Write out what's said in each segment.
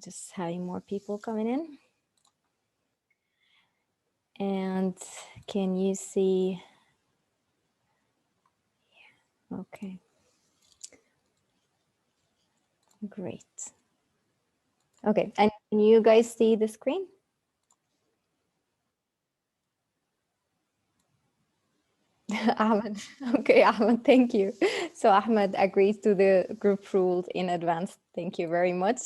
Just having more people coming in. And can you see? Okay, great. Okay, and can you guys see the screen? Ahmed. Okay, Ahmed, thank you. So Ahmed agrees to the group rules in advance. Thank you very much.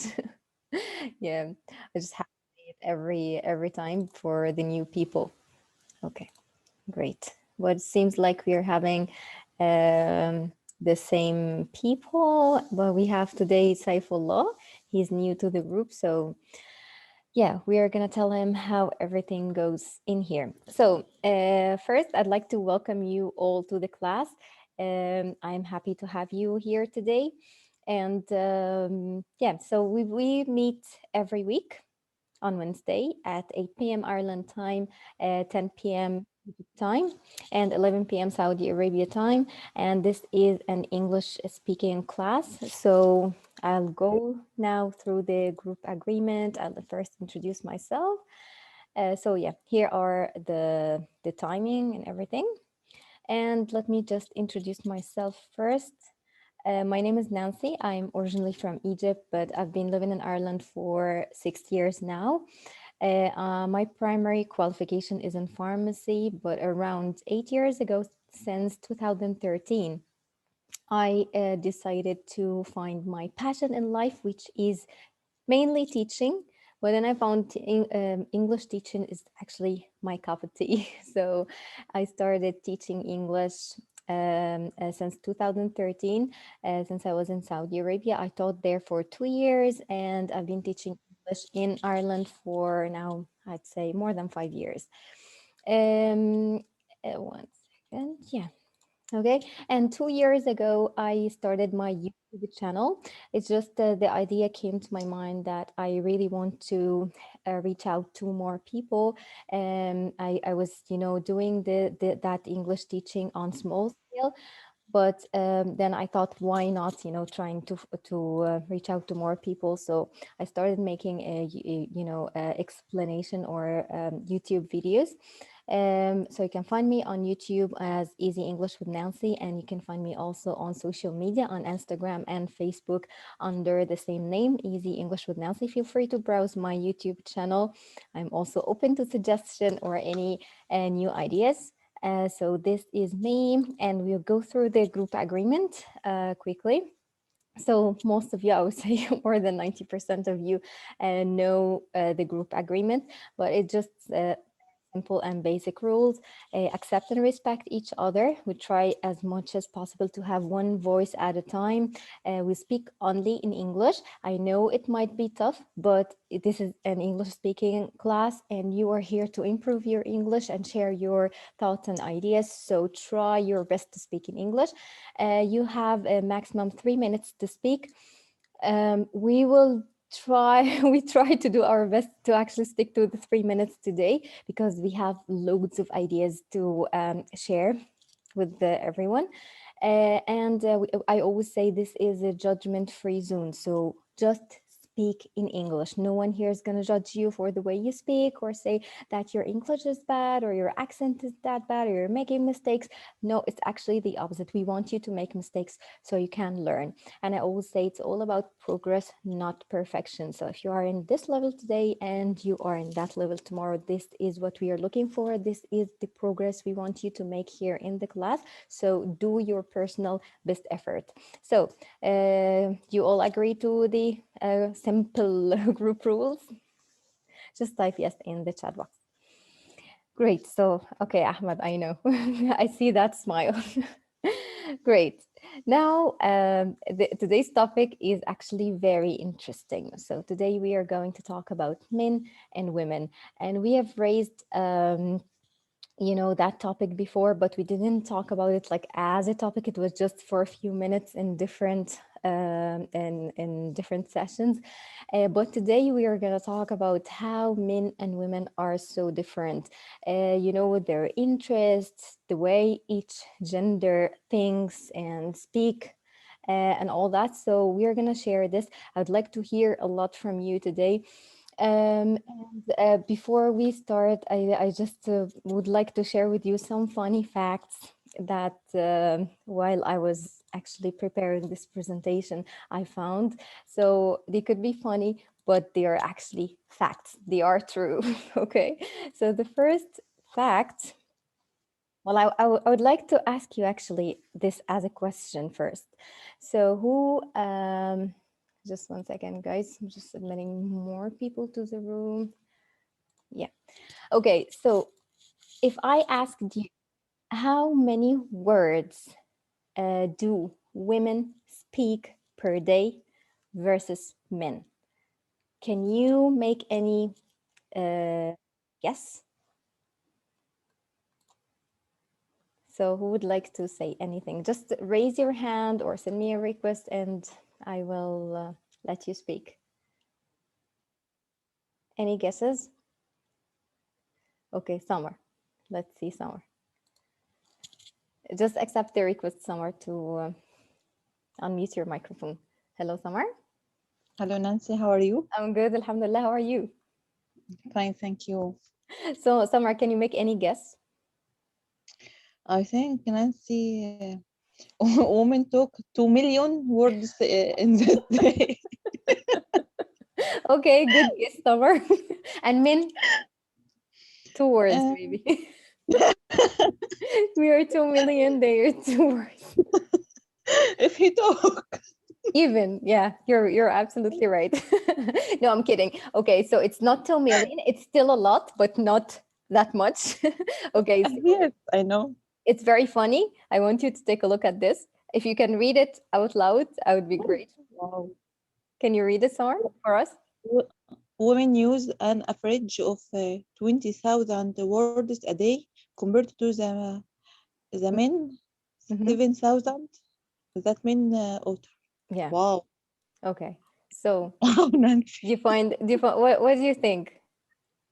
Yeah, I just have to say it every time for the new people. Okay, great. Well, it seems like we are having the same people. Well, we have today Saifullah. He's new to the group, so yeah, we are going to tell him how everything goes in here. So, first, I'd like to welcome you all to the class. I'm happy to have you here today. And yeah, so we meet every week on Wednesday at 8 p.m. Ireland time, 10 p.m. time, and 11 p.m. Saudi Arabia time. And this is an English speaking class. So I'll go now through the group agreement. I'll first introduce myself. So yeah, here are the timing and everything. And let me just introduce myself first. My name is Nancy. I'm originally from Egypt, but I've been living in Ireland for 6 years now. My primary qualification is in pharmacy, but around 8 years ago, since 2013, I decided to find my passion in life, which is mainly teaching. But then I found English teaching is actually my cup of tea. So I started teaching English since 2013. Since I was in Saudi Arabia, I taught there for 2 years, and I've been teaching English in Ireland for now, I'd say, more than 5 years. Um, 1 second. Yeah. Okay. And 2 years ago, I started my YouTube channel. It's just the idea came to my mind that I really want to reach out to more people. And I was, doing that English teaching on small scale. But then I thought, why not, trying to reach out to more people. So I started making explanation or YouTube videos. So you can find me on YouTube as Easy English with Nancy, and you can find me also on social media on Instagram and Facebook under the same name, Easy English with Nancy. Feel free to browse my YouTube channel. I'm also open to suggestion or any new ideas. So this is me, and we'll go through the group agreement quickly. So most of you, I would say more than 90% of you know the group agreement, but it just simple and basic rules. Accept and respect each other. We try as much as possible to have one voice at a time. We speak only in English. I know it might be tough, but this is an English speaking class, and you are here to improve your English and share your thoughts and ideas. So try your best to speak in English. You have a maximum 3 minutes to speak. We will try we try to do our best to actually stick to the 3 minutes today, because we have loads of ideas to share with everyone. I always say this is a judgment-free zone, so just speak in English. No one here is going to judge you for the way you speak or say that your English is bad or your accent is that bad or you're making mistakes. No, it's actually the opposite. We want you to make mistakes so you can learn. And I always say it's all about progress, not perfection. So if you are in this level today and you are in that level tomorrow, this is what we are looking for. This is the progress we want you to make here in the class. So do your personal best effort. So you all agree to the simple group rules? Just type yes in the chat box. Great. So, okay, Ahmed, I know. I see that smile. Great. Now, today's topic is actually very interesting. So, today we are going to talk about men and women. And we have raised that topic before, but we didn't talk about it like as a topic. It was just for a few minutes in different in different sessions. But today we are going to talk about how men and women are so different. Their interests, the way each gender thinks and speak. and all that. So we are gonna share this. I'd like to hear a lot from you today. And before we start, I just would like to share with you some funny facts that while I was actually preparing this presentation, I found. So they could be funny, but they are actually facts. They are true. Okay. So the first fact, well, I would like to ask you actually this as a question first. So just one second, guys. I'm just admitting more people to the room. Yeah. Okay. So if I asked you, how many words do women speak per day versus men? Can you make any guess? So who would like to say anything? Just raise your hand or send me a request and I will let you speak. Any guesses? Okay, Summer. Let's see, Summer. Just accept the request, Summer, to unmute your microphone. Hello, Summer. Hello, Nancy. How are you? I'm good, Alhamdulillah. How are you? Fine, thank you. So, Summer, can you make any guess? I think Nancy, women talk 2 million words in the day. Okay, good guess, Summer. And men, two words, Uh, maybe. We are 2 million, they are two words. if he talk, Even, yeah, you're absolutely right. No, I'm kidding. Okay, so it's not 2 million. It's still a lot, but not that much. Okay, so yes, I know. it's very funny. I want you to take a look at this. If you can read it out loud, I would be great. Wow. Can you read it, Summer, for us? W- Women use an average of 20,000 words a day compared to the men Mm-hmm. 7,000. That mean otter. Yeah. Wow. Okay. So Wow, Nancy. what do you think?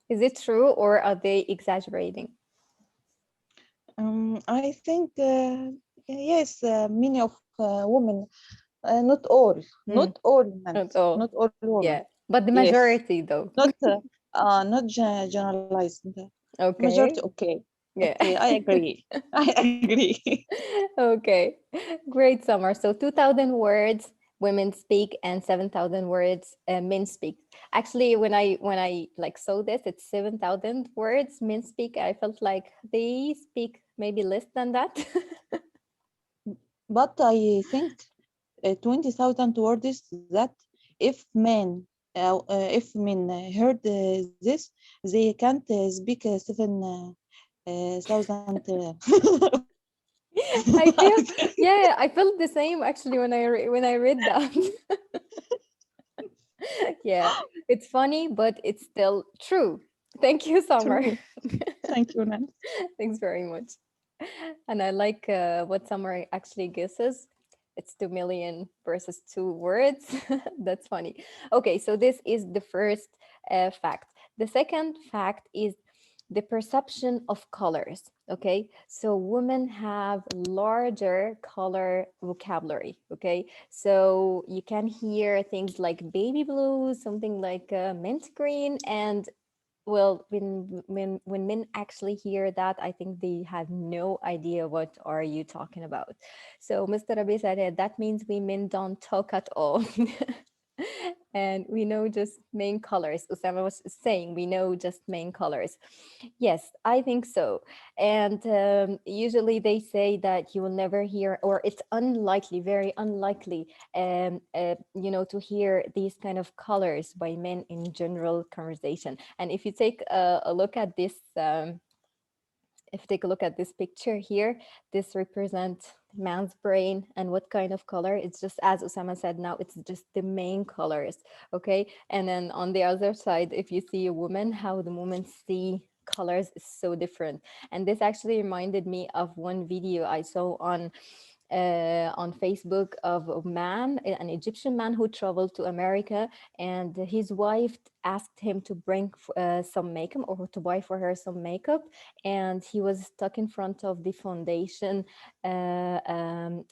Is it true or are they exaggerating? I think yes, many of women, not all, Mm, not all, not Nancy, all. not all women. Yeah. But the Yes, majority though. not generalized. Majority, Okay. okay, Yeah. okay, I agree. I agree. Okay. Great, Summer. So 2,000 words women speak and 7,000 words men speak. Actually, when I like saw this, it's 7,000 words men speak. I felt like they speak maybe less than that. But I think 20,000 words that if men heard this, they can't speak 7,000 I feel, yeah, I felt the same actually when I read that. Yeah, it's funny, but it's still true. Thank you, Summer. True. Thank you, Nan. Thanks very much. And I like what Summer actually guesses. It's 2 million versus two words. That's funny. Okay, so this is the first fact. The second fact is the perception of colors. Okay, so women have larger color vocabulary. Okay, so you can hear things like baby blue, something like mint green, and well, when men actually hear that, I think they have no idea what are you talking about. So Mr. Rabi said that means we men don't talk at all. And we know just main colors. Usama was saying we know just main colors. Yes, I think so. And usually they say that you will never hear, or it's unlikely, very unlikely, to hear these kind of colors by men in general conversation. And if you take a look at this, if you take a look at this picture here, this represents man's brain and what kind of color. It's just as Osama said now, it's just the main colors. Okay. And then on the other side, if you see a woman, how the women see colors is so different. And this actually reminded me of one video I saw on on Facebook of a man, an Egyptian man who traveled to America, and his wife asked him to bring some makeup or to buy for her some makeup, and he was stuck in front of the foundation and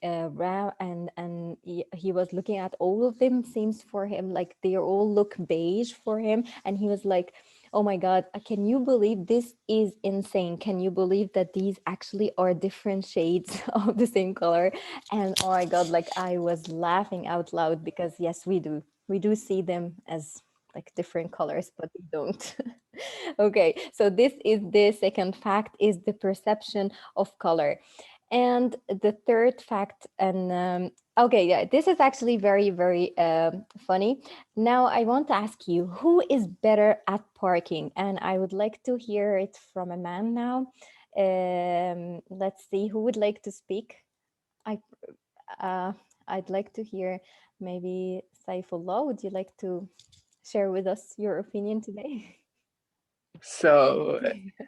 he was looking at all of them. Seems for him like they all look beige for him, and he was like, oh my God, can you believe this is insane? Can you believe that these actually are different shades of the same color? And oh my God, like I was laughing out loud because yes, we do. We do see them as like different colors, but we don't. Okay, so this is the second fact is the perception of color. And the third fact, and okay, yeah, this is actually very, very funny. Now, I want to ask you, who is better at parking? And I would like to hear it from a man now. Let's see, who would like to speak? I, uh, I'd like to hear maybe Saifullah. Would you like to share with us your opinion today? So,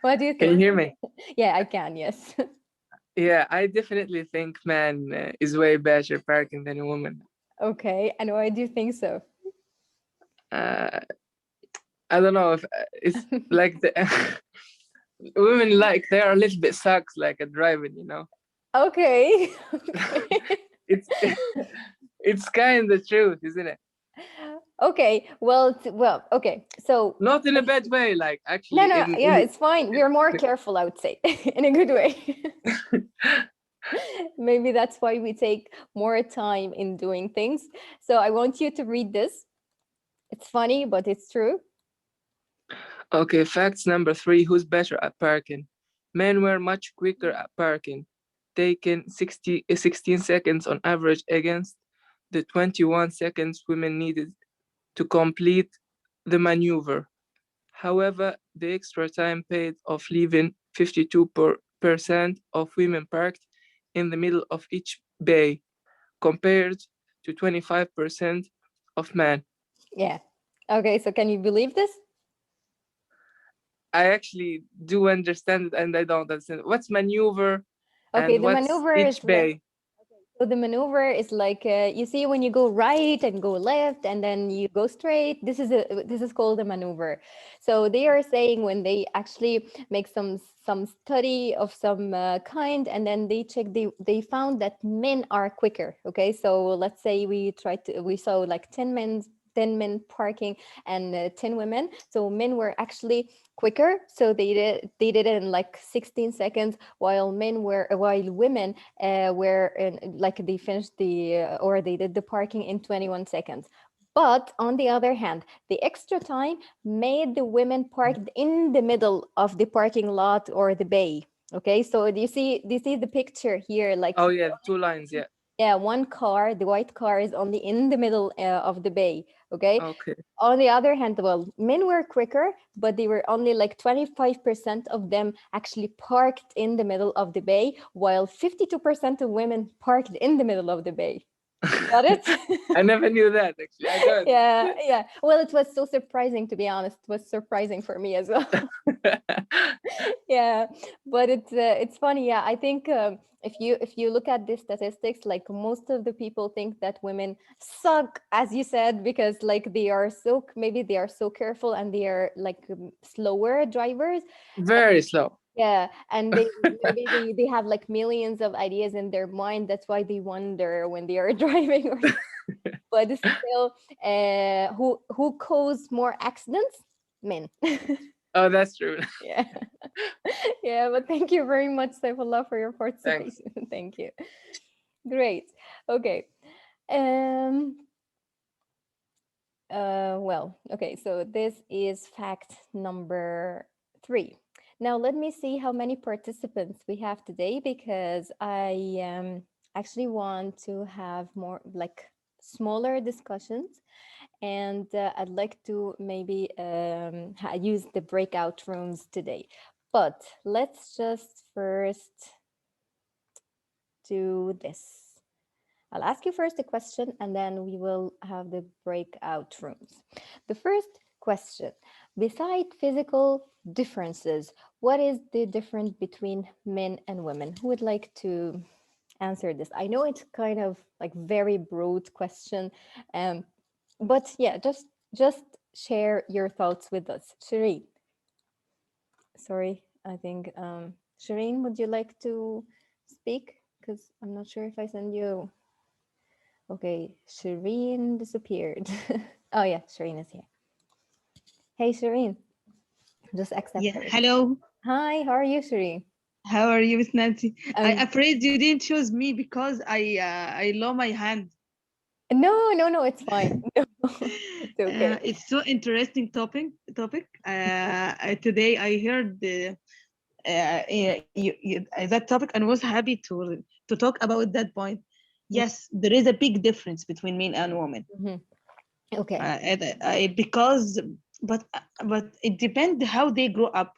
What do you can you think? hear me? Yeah, I can, yes. Yeah, I definitely think man is way better parking than a woman. Okay, and why do you think so? Uh, I don't know if it's like the women like they are a little bit sucks like at driving, you know. Okay, okay. It's it's kind of truth, isn't it? Okay, well, well, okay. So, Not in a if, bad way, like no, actually no, yeah, in it's fine. We're more careful, I would say, in a good way. Maybe that's why we take more time in doing things. So, I want you to read this. It's funny, but it's true. Okay, facts number three, who's better at parking? Men were much quicker at parking, taking 16 seconds on average against the 21 seconds women needed to complete the maneuver. However, the extra time paid off, leaving 52% of women parked in the middle of each bay compared to 25% of men. Yeah. Okay, so can you believe this? I actually do understand it and I don't understand. What's maneuver Okay, and the what's maneuver is each like, bay? so the maneuver is like you see when you go right and go left and then you go straight. This is called a maneuver. So they are saying when they actually make some study of some kind and then they check they found that men are quicker. Okay, so let's say we saw like 10 men parking and 10 women. So men were actually quicker. So they did it in like 16 seconds, while women where like they finished or they did the parking in 21 seconds. But on the other hand, the extra time made the women parked in the middle of the parking lot or the bay. Okay, so do you see the picture here? Like, Oh yeah, the two lines, yeah. yeah, one car, the white car is only in the middle of the bay. Okay, Okay. on the other hand, well, men were quicker, but they were only like 25% of them actually parked in the middle of the bay, while 52% of women parked in the middle of the bay. Got it? I never knew that actually. I don't. Yeah, yeah. Well, it was so surprising, to be honest. It was surprising for me as well. Yeah, but it's funny. Yeah, I think if you look at the statistics, like most of the people think that women suck, as you said, because like maybe they are so careful and they are like slower drivers. Very slow. Yeah, and they maybe they have like millions of ideas in their mind. That's why they wonder when they are driving. But still, who cause more accidents? Men. Oh, that's true. Yeah. Yeah, but thank you very much, Saifullah, for your Thanks. participation. Thank you. Great. Okay. Um well, okay, so this is fact number 3. Now let me see how many participants we have today because I actually want to have more like smaller discussions, and I'd like to maybe use the breakout rooms today. But let's just first do this. I'll ask you first a question and then we will have the breakout rooms. The first question, beside physical differences, what is the difference between men and women? Who would like to answer this? I know it's kind of like very broad question, um, but yeah, just share your thoughts with us. Shireen, sorry, I think Shireen, would you like to speak? Because I'm not sure if I send you. Okay, Shireen disappeared. Oh yeah, Shireen is here. Hey Shireen, just accept Yeah, her. hello. Hi, how are you, Shireen? How are you, Miss Nancy? I Um, afraid you didn't choose me because I low my hand. no, it's fine. No, it's okay. It's so interesting topic. Today I heard that topic and was happy to talk about that point. Yes, there is a big difference between men and women. Mhm. Okay, Because but it depends how they grow up.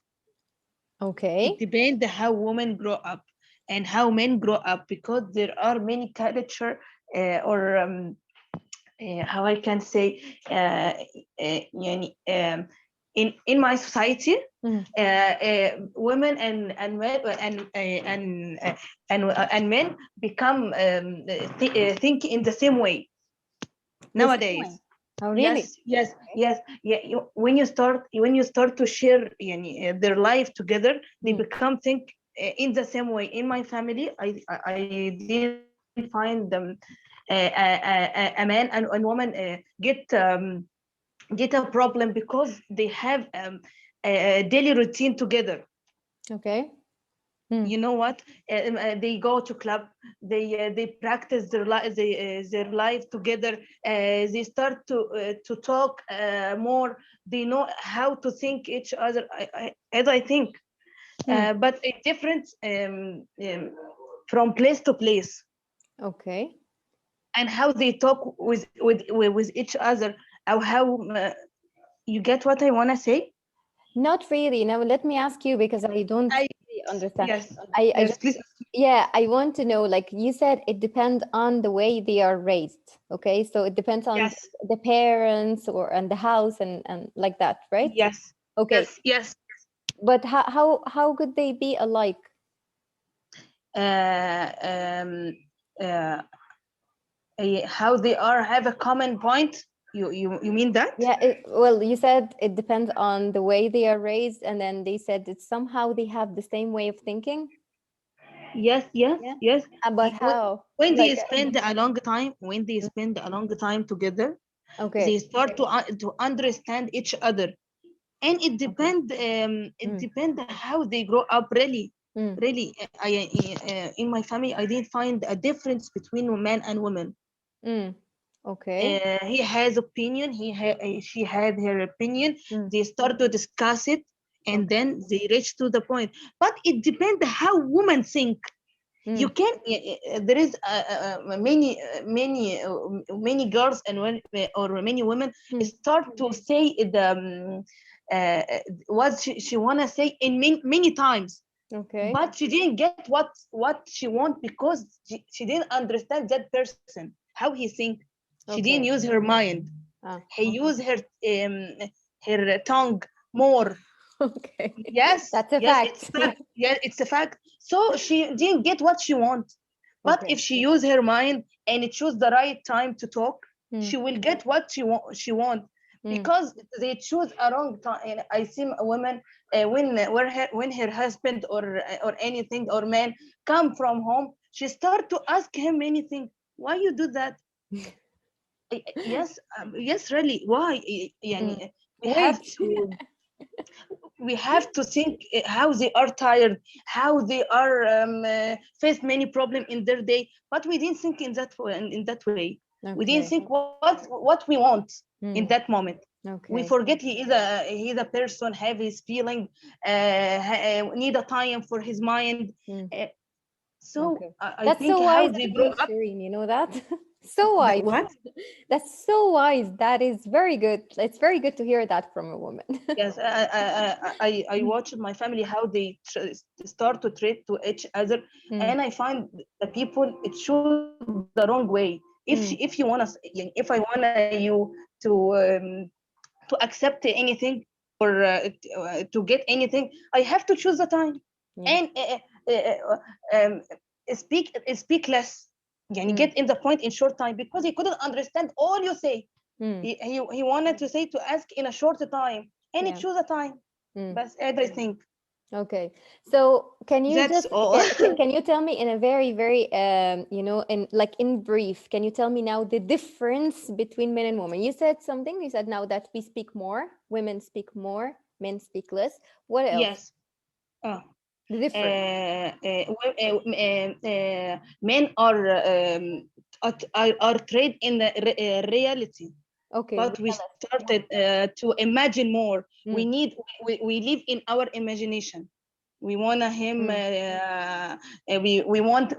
It okay. depends how women grow up and how men grow up, because there are many culture or how I can say يعني, in my society, Mhm. women and men and men become think in the same way The same way. nowadays. Oh, really? Yes, yes, Okay. yes. Yeah, when you start to share their life together, they Mm. become think in the same way. In my family, I didn't find them a man and woman get a problem because they have a daily routine together. Okay. Mm. You know what? They go to club. They practice their life together. They start to talk more. They know how to think each other. As I think, Mm. but it different from place to place, Okay. and how they talk with each other, or how you get what I wanna say. Not really. Now let me ask you because I don't I really understand. Yes, I yes, just please. yeah, I want to know, like you said, it depends on the way they are raised. Okay, so it depends on Yes, the parents or and the house and like that, right? yes, Okay, yes, yes. but how could they be alike? uh, um, uh, how they are have a common point. You mean that? Yeah, well, you said it depends on the way they are raised, and then they said that somehow they have the same way of thinking. Yes, yes, Yeah, yes. but how? When they Like, spend a long time, together, they okay. start to understand each other, and Okay. it Mm, depend how they grow up. Really, mm, really. In my family, I didn't find a difference between men and women. mm. Okay. He has opinion, she had her opinion. Mm, They start to discuss it, and okay. then they reach to the point. But it depends how women think. You Mm, can there is many girls and or many women mm, start to say the uh, what she wanna say in many times, okay. but she didn't get what she want, because she didn't understand that person how he think. She didn't Okay. use her mind. Ah, He used her tongue more. okay. Yes, That's a yes, it's fact. a fact. Yeah, it's a fact. So she didn't get what she want. But Okay. if she use her mind and choose the right time to talk, Mm, she will get what she want. mm, Because they choose a wrong time. And I see women when her husband or anything or man come from home, she start to ask him anything. Why you do that? Yes, yes, really. Why? mm. يعني, we have Wait. to think how they are tired, how they are face many problem in their day, but we didn't think in that way. We didn't Okay. think what we want in that Mm, moment. We okay. forget he is a person, have his feeling, need a time for his mind. Mm, uh, so okay. I That's think so how wise they of grow you, up. Shireen. You know that? So That wise. what? That's so wise. That is very good. It's very good to hear that from a woman. Yes, I watched my family how they start to treat to each other, Mm, and I find the people it choose the wrong way. If you mm, wanna, if I wanna you to to accept anything or to get anything, I have to choose the time. yeah. And speak less. يعني Mm. get in the point in short time because he couldn't understand all you say. Mm. He wanted to say to ask in a short time and he Yeah. choose a time. Mm. That's everything. Okay. So can you That's just all. can you tell me in a very very you know, in like in brief, can you tell me now the difference between men and women? You said something. You said now that we speak more, women speak more, men speak less. What else? Yes. Uh, The difference. Men are trained in the reality, Okay. but we started to imagine more. Mm. We live in our imagination. We want him. Mm. We want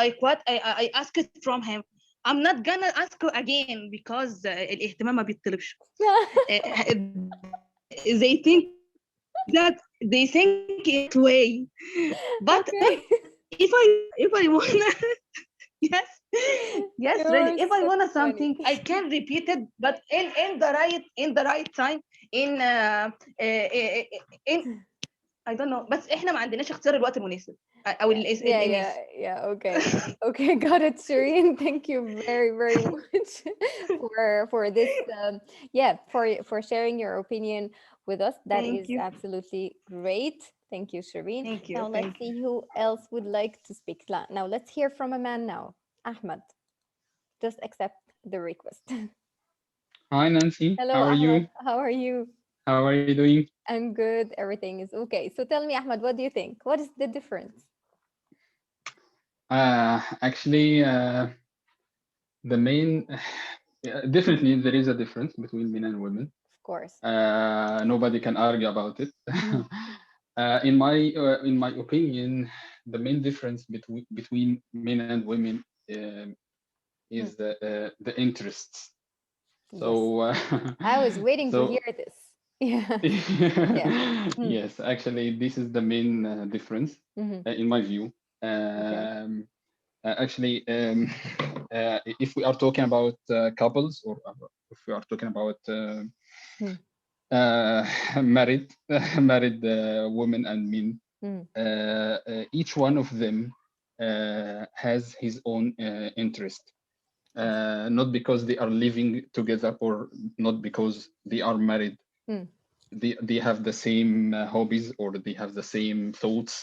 like what I asked from him. I'm not gonna ask you again because الاهتمام ما بيطلبش. They think in that way, but Okay. if I wanna yes, yes, really, You're if I so wanna funny. something I can repeat it, but in the right time, in in I don't know. بس احنا ما عندناش اختيار الوقت المناسب او Yeah, yeah, yeah, الاناث. yeah. Okay, okay, got it, Shireen. Thank you very, very much for this. Yeah, for sharing your opinion with us. That Thank is you, absolutely great. Thank you, Shireen. thank you, Now let's thank you. see who else would like to speak. Now let's hear from a man now. Ahmed, just accept the request. Hi Nancy, Hello, how are Ahmed. you? How are you? How are you doing? I'm good. Everything is okay. So tell me, Ahmed, what do you think? What is the difference? Actually, the main definitely there is a difference between men and women. Of course. Nobody can argue about it. Mhm. In my opinion, the main difference between men and women is Mm. the interests. Yes. So I was waiting to so hear this. Yeah. Yeah. Mm. yes, actually, this is the main difference Hmm. in my view. Okay. Actually, if we are talking about couples, or if we are talking about Mm. uh, married married women and men, Mm. each one of them has his own interest. Yes. Not because they are living together or not because they are married. Mm. They have the same hobbies or they have the same thoughts.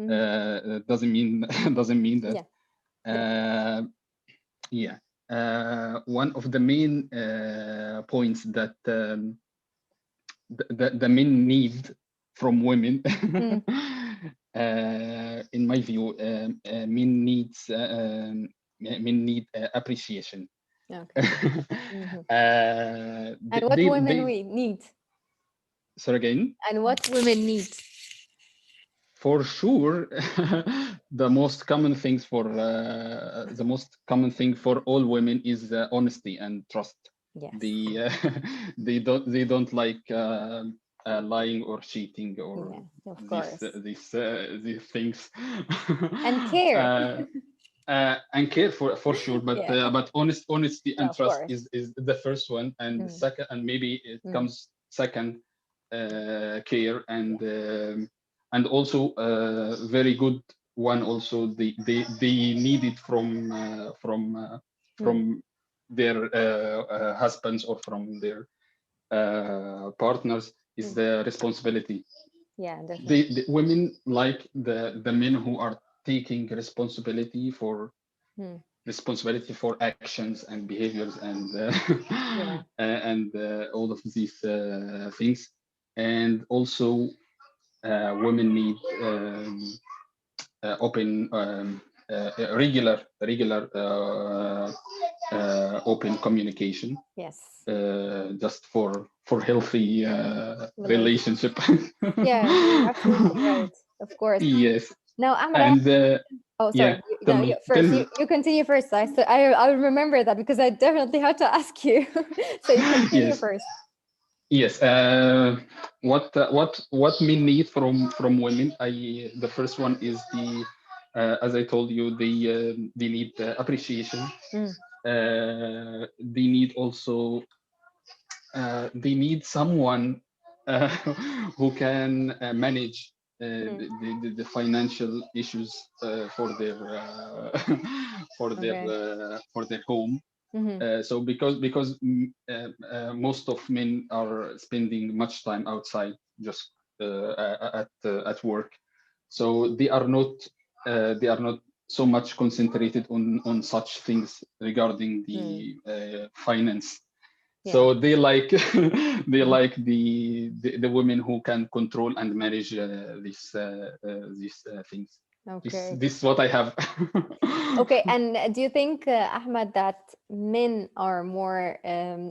Mm. Doesn't mean doesn't mean that. Yeah. Uh, yeah. One of the main points that the men need from women, Mm. in my view, men need appreciation. Okay. Hmm. And what women They we need? sorry again. And what women need? For sure, the most common things for the most common thing for all women is honesty and trust. Yes. The they don't like lying or cheating or Yeah. Of course. these things. And care. uh, and care for sure, Yeah. but honesty Yeah. and Of trust course. is the first one, and the Mm. second, and maybe it Mm. comes second, care, and also very good one also they need it Mm. from their husbands or from their partners is Mm. the responsibility. Yeah. Definitely. The women like the men who are taking Mm. responsibility for actions and behaviors Yeah. and all of these things. And also women need open regular open communication, Yes. just for healthy Relation. relationship. Yeah. You're absolutely right. Of course. Yes. Now, Ahmed, And oh, yeah, sorry. tell No, you me tell first. me. You continue first. I'll remember that because I definitely had to ask you. So you continue Yes. first. Yes. What men need from women? The first one is as I told you, they need appreciation. Mm. They need also they need someone uh, who can manage. Mm. the financial issues for their Okay. for their home. Mm-hmm. So because most of men are spending much time outside, just at work, so they are not so much concentrated on such things regarding Mm. the finance. Yeah. So they like they like the women who can control and manage these things. Okay. This is what I have. Okay. And do you think, Ahmed, that men are more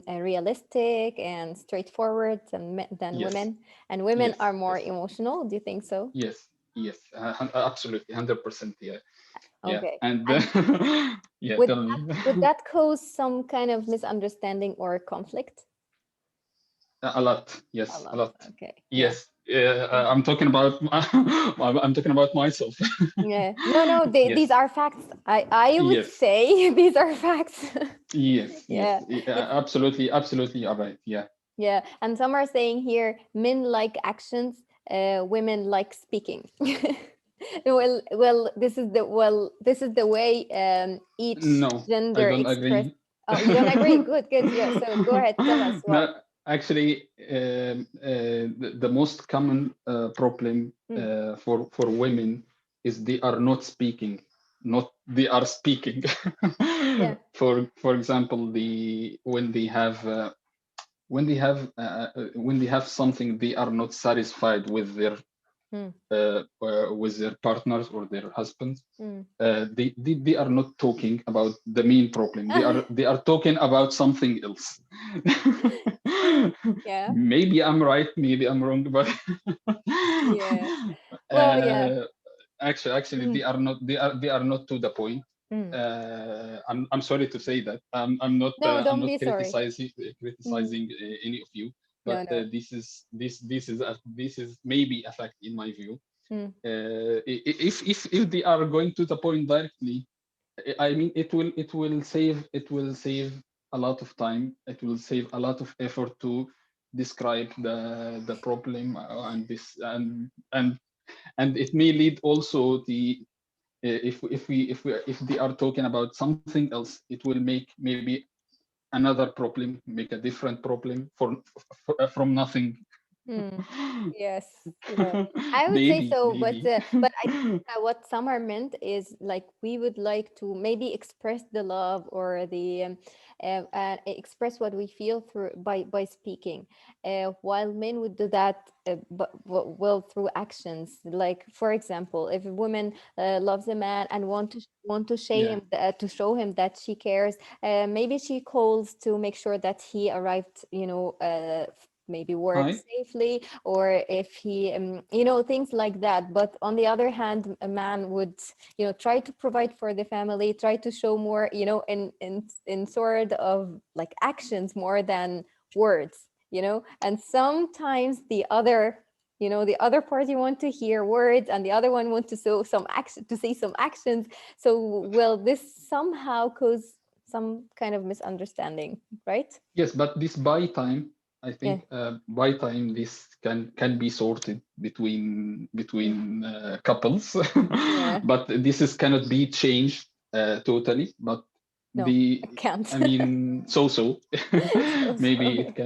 realistic and straightforward than Yes, women, and women yes, are more yes, emotional? Do you think so? yes, yes. Absolutely, 100%. Yeah, yeah. Okay. And And yeah, would tell me. that cause some kind of misunderstanding or conflict? A lot. A Yes, a lot. lot. Okay. Yeah. Yes. I'm talking about I'm talking about myself. Yeah. No, no, these Yes. are facts. I would Yes. say these are facts. Yes. Yes. Yeah. It's Absolutely. Absolutely. All right. Yeah. yeah. And some are saying here men like actions, women like speaking. This is the way each No, I gender don't express. agree. Oh, you don't agree? Good, good. Yeah. So go ahead, tell us why. No, actually, the most common problem Mm. for women is they are not speaking, not they are speaking. Yeah. For example, when they have something they are not satisfied Mm. with their partners or their husbands, Mm. they are not talking about the main problem. They are talking about something else. Yeah. Maybe I'm right, maybe I'm wrong, but Yeah. Well, yeah. uh, actually Mm. they are not to the point. Mm. I'm sorry to say that. No, I'm don't not be sorry. Mm. criticizing any of you, but No, no. this is maybe a fact in my view. Mm. If they are going to the point directly, I mean it will save a lot of time. It will save a lot of effort to describe the problem, and this and it may lead also if they are talking about something else, it will make maybe another problem, make a different problem from nothing. Mm. Yes, yeah, I would say Maybe, so, maybe. but I think what Summer meant is like we would like to maybe express the love or the express what we feel through by speaking, while men would do that, but well through actions. Like for example, if a woman loves a man and want to Yeah. to show him that she cares, maybe she calls to make sure that he arrived, maybe work Hi. safely, or if he things like that. But on the other hand, a man would try to provide for the family, try to show more, in sort of like actions more than words, and sometimes the other party want to hear words and the other one want to show some action, to see some actions. So will this somehow cause some kind of misunderstanding, right? Yes, but this buy time, I Yeah. think buy time this can be sorted Mm. between couples, Yeah. but this is cannot be changed totally. But No, the I can't. I mean, so maybe So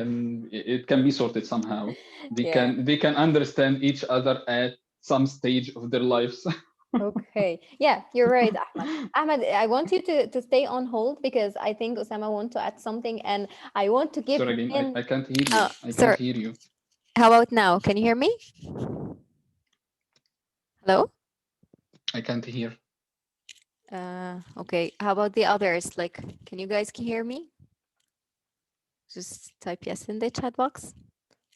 it can be sorted somehow. They yeah. can understand each other at some stage of their lives. Okay. Yeah, you're right, Ahmed. Ahmed, I want you to stay on hold because I think Osama want to add something, and I want to give Sorry again, men. I can't hear you. Oh, I can't sorry. hear you. How about now? Can you hear me? Hello? I can't hear. Okay. How about the others? Like, can you guys hear me? Just type yes in the chat box.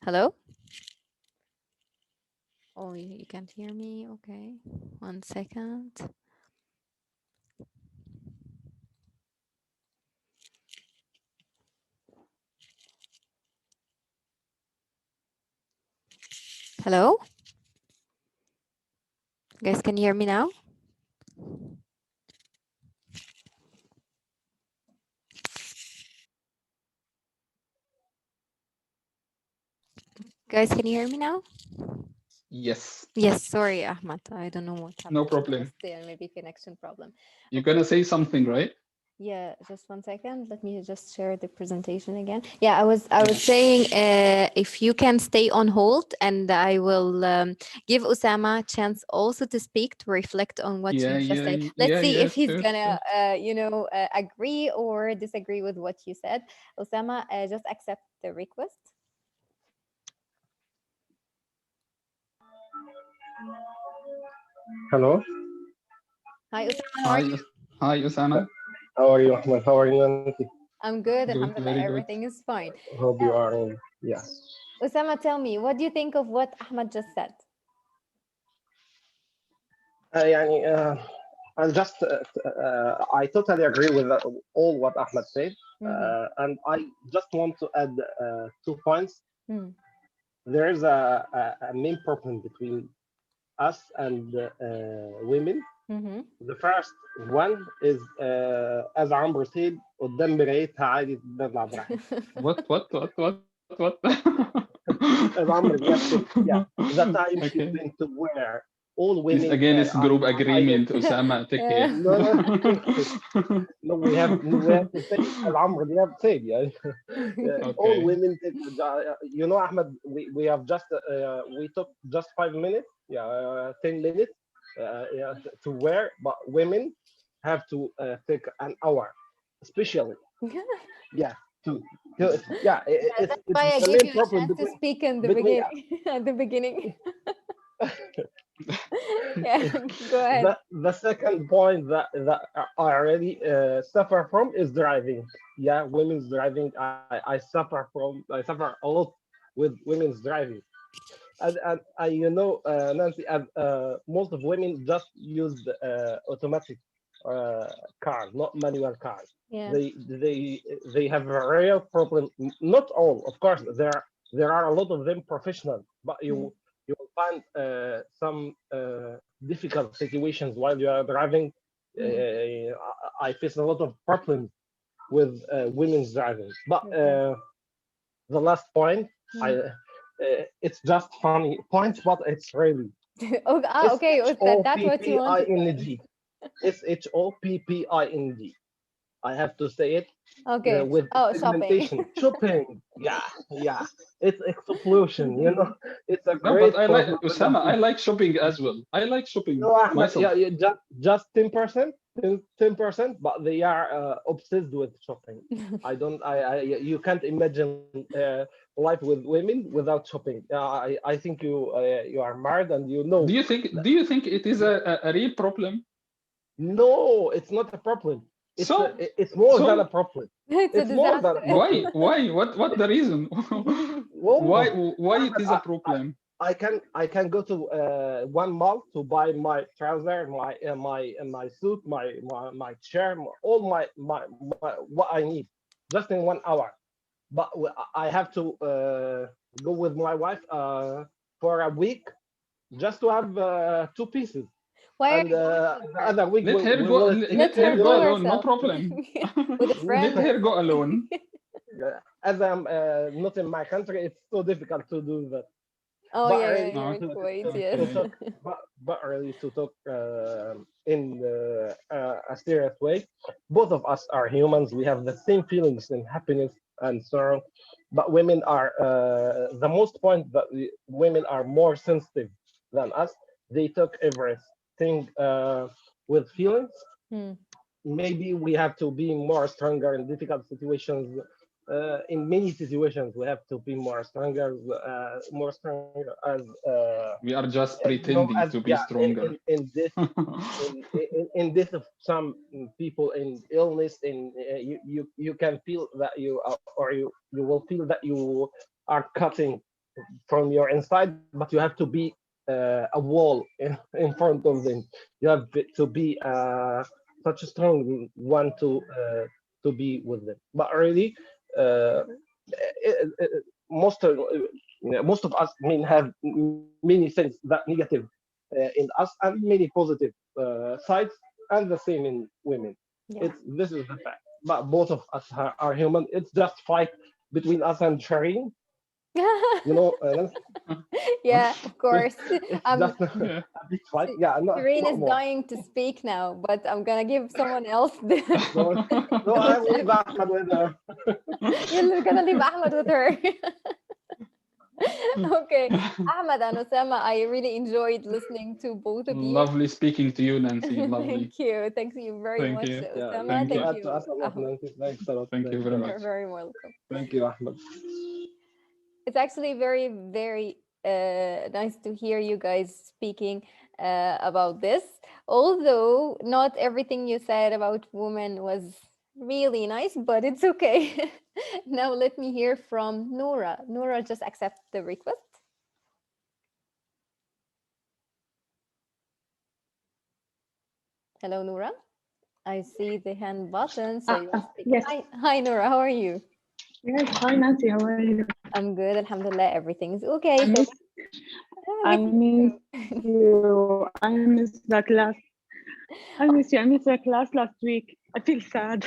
Hello? Oh, you can't hear me. Okay. 1 second. Hello? Guys, can you hear me now? Guys, can you hear me now? Yes, Yes, sorry, Ahmad. I don't know what no happened. problem. Just maybe connection problem. You're Okay. gonna say something, right? Yeah, just 1 second. Let me just share the presentation again. Yeah, I was Yeah. saying if you can stay on hold, and I will give Osama a chance also to speak to reflect on what you Yeah, just yeah, said. Let's yeah, see yeah, if he's sure, gonna sure. agree or disagree with what you said. Osama, just accept the request. Hello. Hi, Osama. How are Hi, you? hi, Usama. How are you, Ahmed? How are you, Nancy? I'm good. Good, Alhamdulillah, very good. everything is fine. Hope you are all. Yeah. Osama, tell me, what do you think of what Ahmad just said? يعني, I'll just. I totally agree with all what Ahmed said, Mm-hmm. and I just want to add 2 points. Mm. There is a main problem between us and women. Mm-hmm. The first one is, as عمرو said, قدام مرايتها عادي تدلع براحتها. What? As عمرو Diab said, yeah, the time she's Okay. going to wear. All This women, against group I know. agreement, Usama. Take care. Yeah. No, no, no. We have to say as Amr Diab said. Yeah. All Okay. women take. Ahmed. We have just we took just 5 minutes. Yeah, 10 minutes. Yeah, to wear, but women have to take an hour, especially. Yeah, to, yeah. That's It's why I the gave main you a problem chance to between speak in the between beginning. At the beginning. Yeah, go ahead. the second point that I already suffer from is driving. Yeah, women's driving. I suffer a lot with women's driving, and Nancy, most of women just use automatic cars, not manual cars. Yeah. They have a real problem. Not all, of course. There are a lot of them professional, but Mm. you will find some difficult situations while you are driving. Mm. I face a lot of problems with women's driving. But Okay. the last point, Mm. it's just funny point, but it's really S Okay. H That O that's P what you P want I to N say. G. SHOPPING. I have to say it Okay. with Oh, shopping. segmentation. Shopping. Yeah, yeah. It's explosion. It's a No, but great I like problem with us. Usama. I like shopping as well. I like shopping No, Ahmed, myself. yeah, just 10%, 10%, but they are obsessed with shopping. I don't, you can't imagine life with women without shopping. I think you are married and you know. Do you think it is a real problem? No, it's not a problem. So It's more than a so problem. It's a It's more than a disaster. problem. why what the reason? why Whoa, why it Ahmed, is a problem? I can go to one mall to buy my trouser, my suit, my chair, all my what I need, just in 1 hour. But I have to go with my wife for a week just to have 2 pieces, Why are and you going with the her? other week Let her we go. will see. Let Let her her You go go know, alone. No herself. problem. With a friend Let or her go something. alone. as I'm not in my country, it's so difficult to do that. Oh But yeah, yeah, really, you're in Kuwait, yes. to Okay. talk, but really to talk in a serious way, both of us are humans. We have the same feelings in happiness and sorrow, but women are the most point that women are more sensitive than us. They took everything with feelings. Hmm. Maybe we have to be more stronger in difficult situations. In many situations, we have to be more stronger as We are just as pretending to be yeah, stronger. in this of some people in illness, in you can feel that you are, or you will feel that you are cutting from your inside, but you have to be a wall in front of them. You have to be such a strong one to be with them. But really, uh, it, it, most of most of us men have many things that negative in us and many positive sides, and the same in women. Yeah. This is the fact. But both of us are human. It's just fight between us and Shireen. Nancy? Yeah, of course. It's Um, just Yeah. a bit, right? Yeah, Shireen not is more. dying to speak now, but I'm gonna give someone else the, No, no, the I will leave chance. Ahmed with her. You're gonna leave Ahmed with her. Okay, Ahmed and Osama, I really enjoyed listening to both of you. Lovely speaking to you, Nancy. Lovely. Thank you. Thank you very Thank much, you. Yeah, Osama. Thank to you. Thank add to you, us a lot, Ahmed. Nancy. Thanks a lot. Thank you Thanks very a lot. You're much. very welcome. Thank you, Ahmed. It's actually very, very nice to hear you guys speaking about this. Although not everything you said about women was really nice, but it's okay. Now let me hear from Nora. Nora, just accept the request. Hello, Nora. I see the hand button, so you are speaking. Yes, Hi, Nora. How are you? yes. Hi, Nancy. How are you? I'm good. Alhamdulillah. Everything's I okay. So miss, I everything's miss good. you. I miss the class. I miss you. I miss the class last week. I feel sad.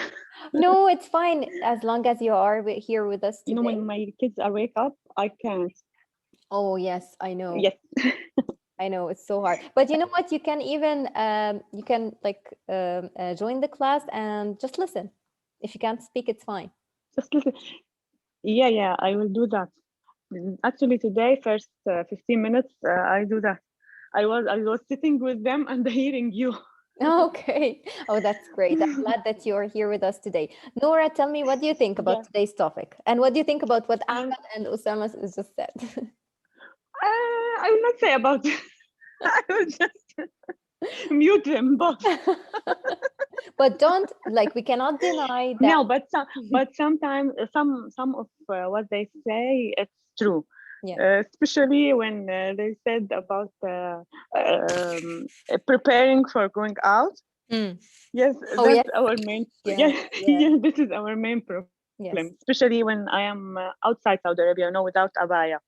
No, it's fine as long as you are here with us You know, today. when my kids are wake up, I can't. Oh, yes, I know. Yes, I know it's so hard. But you know what? You can even you can like join the class and just listen. If you can't speak, it's fine. just listen. Yeah, yeah. I will do that. Actually, today, first 15 minutes, I do that. I was sitting with them and hearing you. Okay. Oh, that's great. I'm glad that you're here with us today. Nora, tell me, what do you think about Yeah. today's topic? And what do you think about what And Ahmed and Osama has just said? I will not say about I will just mute them both. But don't, like, we cannot deny that. No, but sometimes some of what they say it's true, Yeah. especially when they said about preparing for going out. Mm. Yes, Oh, that's yes. our main. Yeah. Yeah, Yeah. yeah, this is our main problem, Yes. especially when I am outside Saudi Arabia, no, without abaya.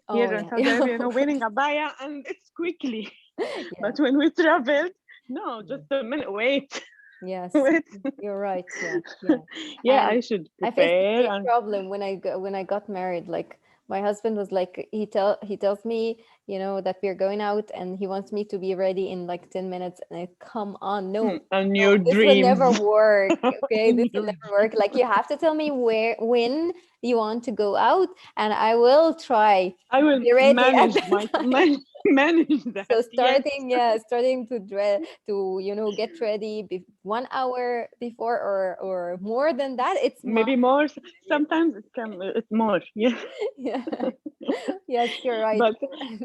Oh, Here in yeah. Saudi Arabia, no, wearing abaya and it's quickly. Yeah. But when we traveled, no, just a minute, wait, Yes. wait. You're right. Yeah. Yeah. Yeah, And I should I faced the prepare same and problem when I got married. Like my husband was like he tells me, you know, that we're going out and he wants me to be ready in like 10 minutes and I come on, no. on No, your this will dreams. never work. Okay, On this will your never work. Like you have to tell me when you want to go out and I will try I to will be ready at manage that my time. manage that. So Yes. starting to to get ready 1 hour before or more than that, it's my Maybe more. yeah. Sometimes it's more. Yeah. Yeah. Yes, you're right. But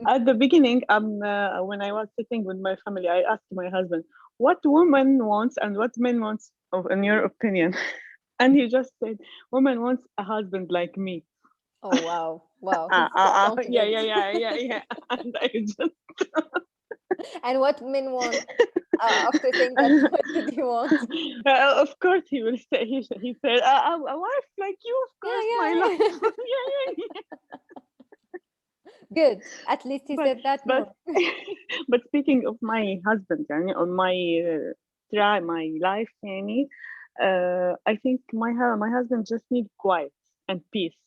at the beginning, when I was sitting with my family, I asked my husband, "What woman wants and what men wants, in your opinion?" And he just said, "Woman wants a husband like me." Oh, wow. Wow, he's so Yeah, confident. yeah, yeah, yeah, yeah. And I just And what men want after saying that, what did he want? Of course, he will say. He said, "A wife like you, of Yeah, course, my yeah, love." yeah. Yeah, yeah, yeah. Good. At least he But said that but more. but speaking of my husband, يعني, on my my life, يعني, I think my husband just need quiet and peace.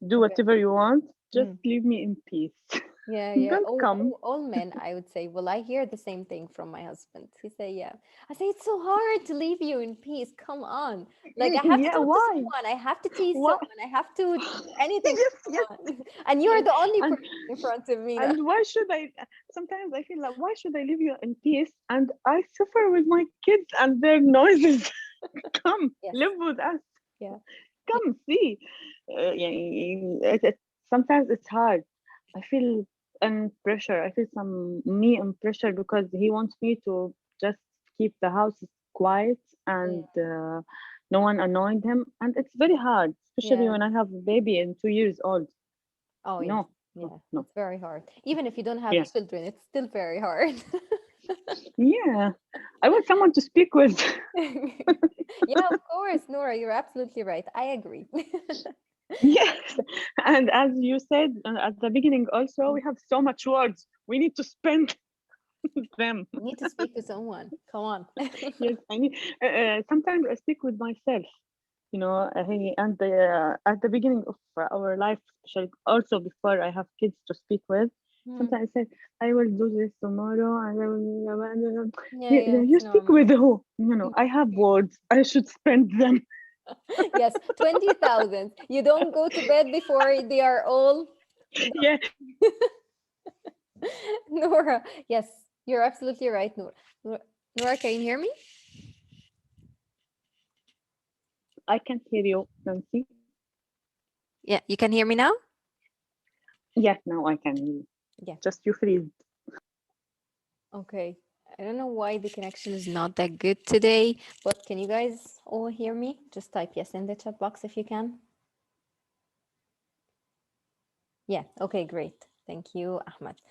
Do Okay. whatever you want, just Mm. leave me in peace. Yeah, yeah. Don't come. All men, I would say. Well, I hear the same thing from my husband. He say, yeah. I say it's so hard to leave you in peace. Come on. Like I have to Yeah, talk to why? someone. I have to tease Why? someone. I have to do anything Yes, for yes. someone. And you're the only And person in front of me now. and why should I? Sometimes I feel like, why should I leave you in peace? And I suffer with my kids and their noises. Come Yes. live with us. Yeah. Come see. Sometimes it's hard. I feel pressure. I feel pressure because he wants me to just keep the house quiet and Yeah. no one annoyed him. And it's very hard, especially Yeah. when I have a baby and 2 years old. Oh, yes. No, no, Yeah. no. It's very hard. Even if you don't have Yeah, children, it's still very hard. yeah. I want someone to speak with. Yeah, of course, Nora, you're absolutely right. I agree. Yes, and as you said at the beginning, also we have so much words. We need to spend them. You need to speak to someone. Come on. Yes, I need. Sometimes I speak with myself. he and at the beginning of our life, especially also before I have kids to speak with. Sometimes I say I will do this tomorrow, and I will. Yeah, You it's speak normal. with who? I have words. I should spend them. Yes, 20,000. You don't go to bed before they are all Yeah, Nora. Yes, you're absolutely right, Nora. Nora, can you hear me? I can't hear you, Nancy. Yeah, you can hear me now? Yes, now I can hear you. Yeah. Just you freeze. Okay. I don't know why the connection is not that good today, but can you guys all hear me? Just type yes in the chat box if you can. Yeah, okay, great. Thank you, Ahmed.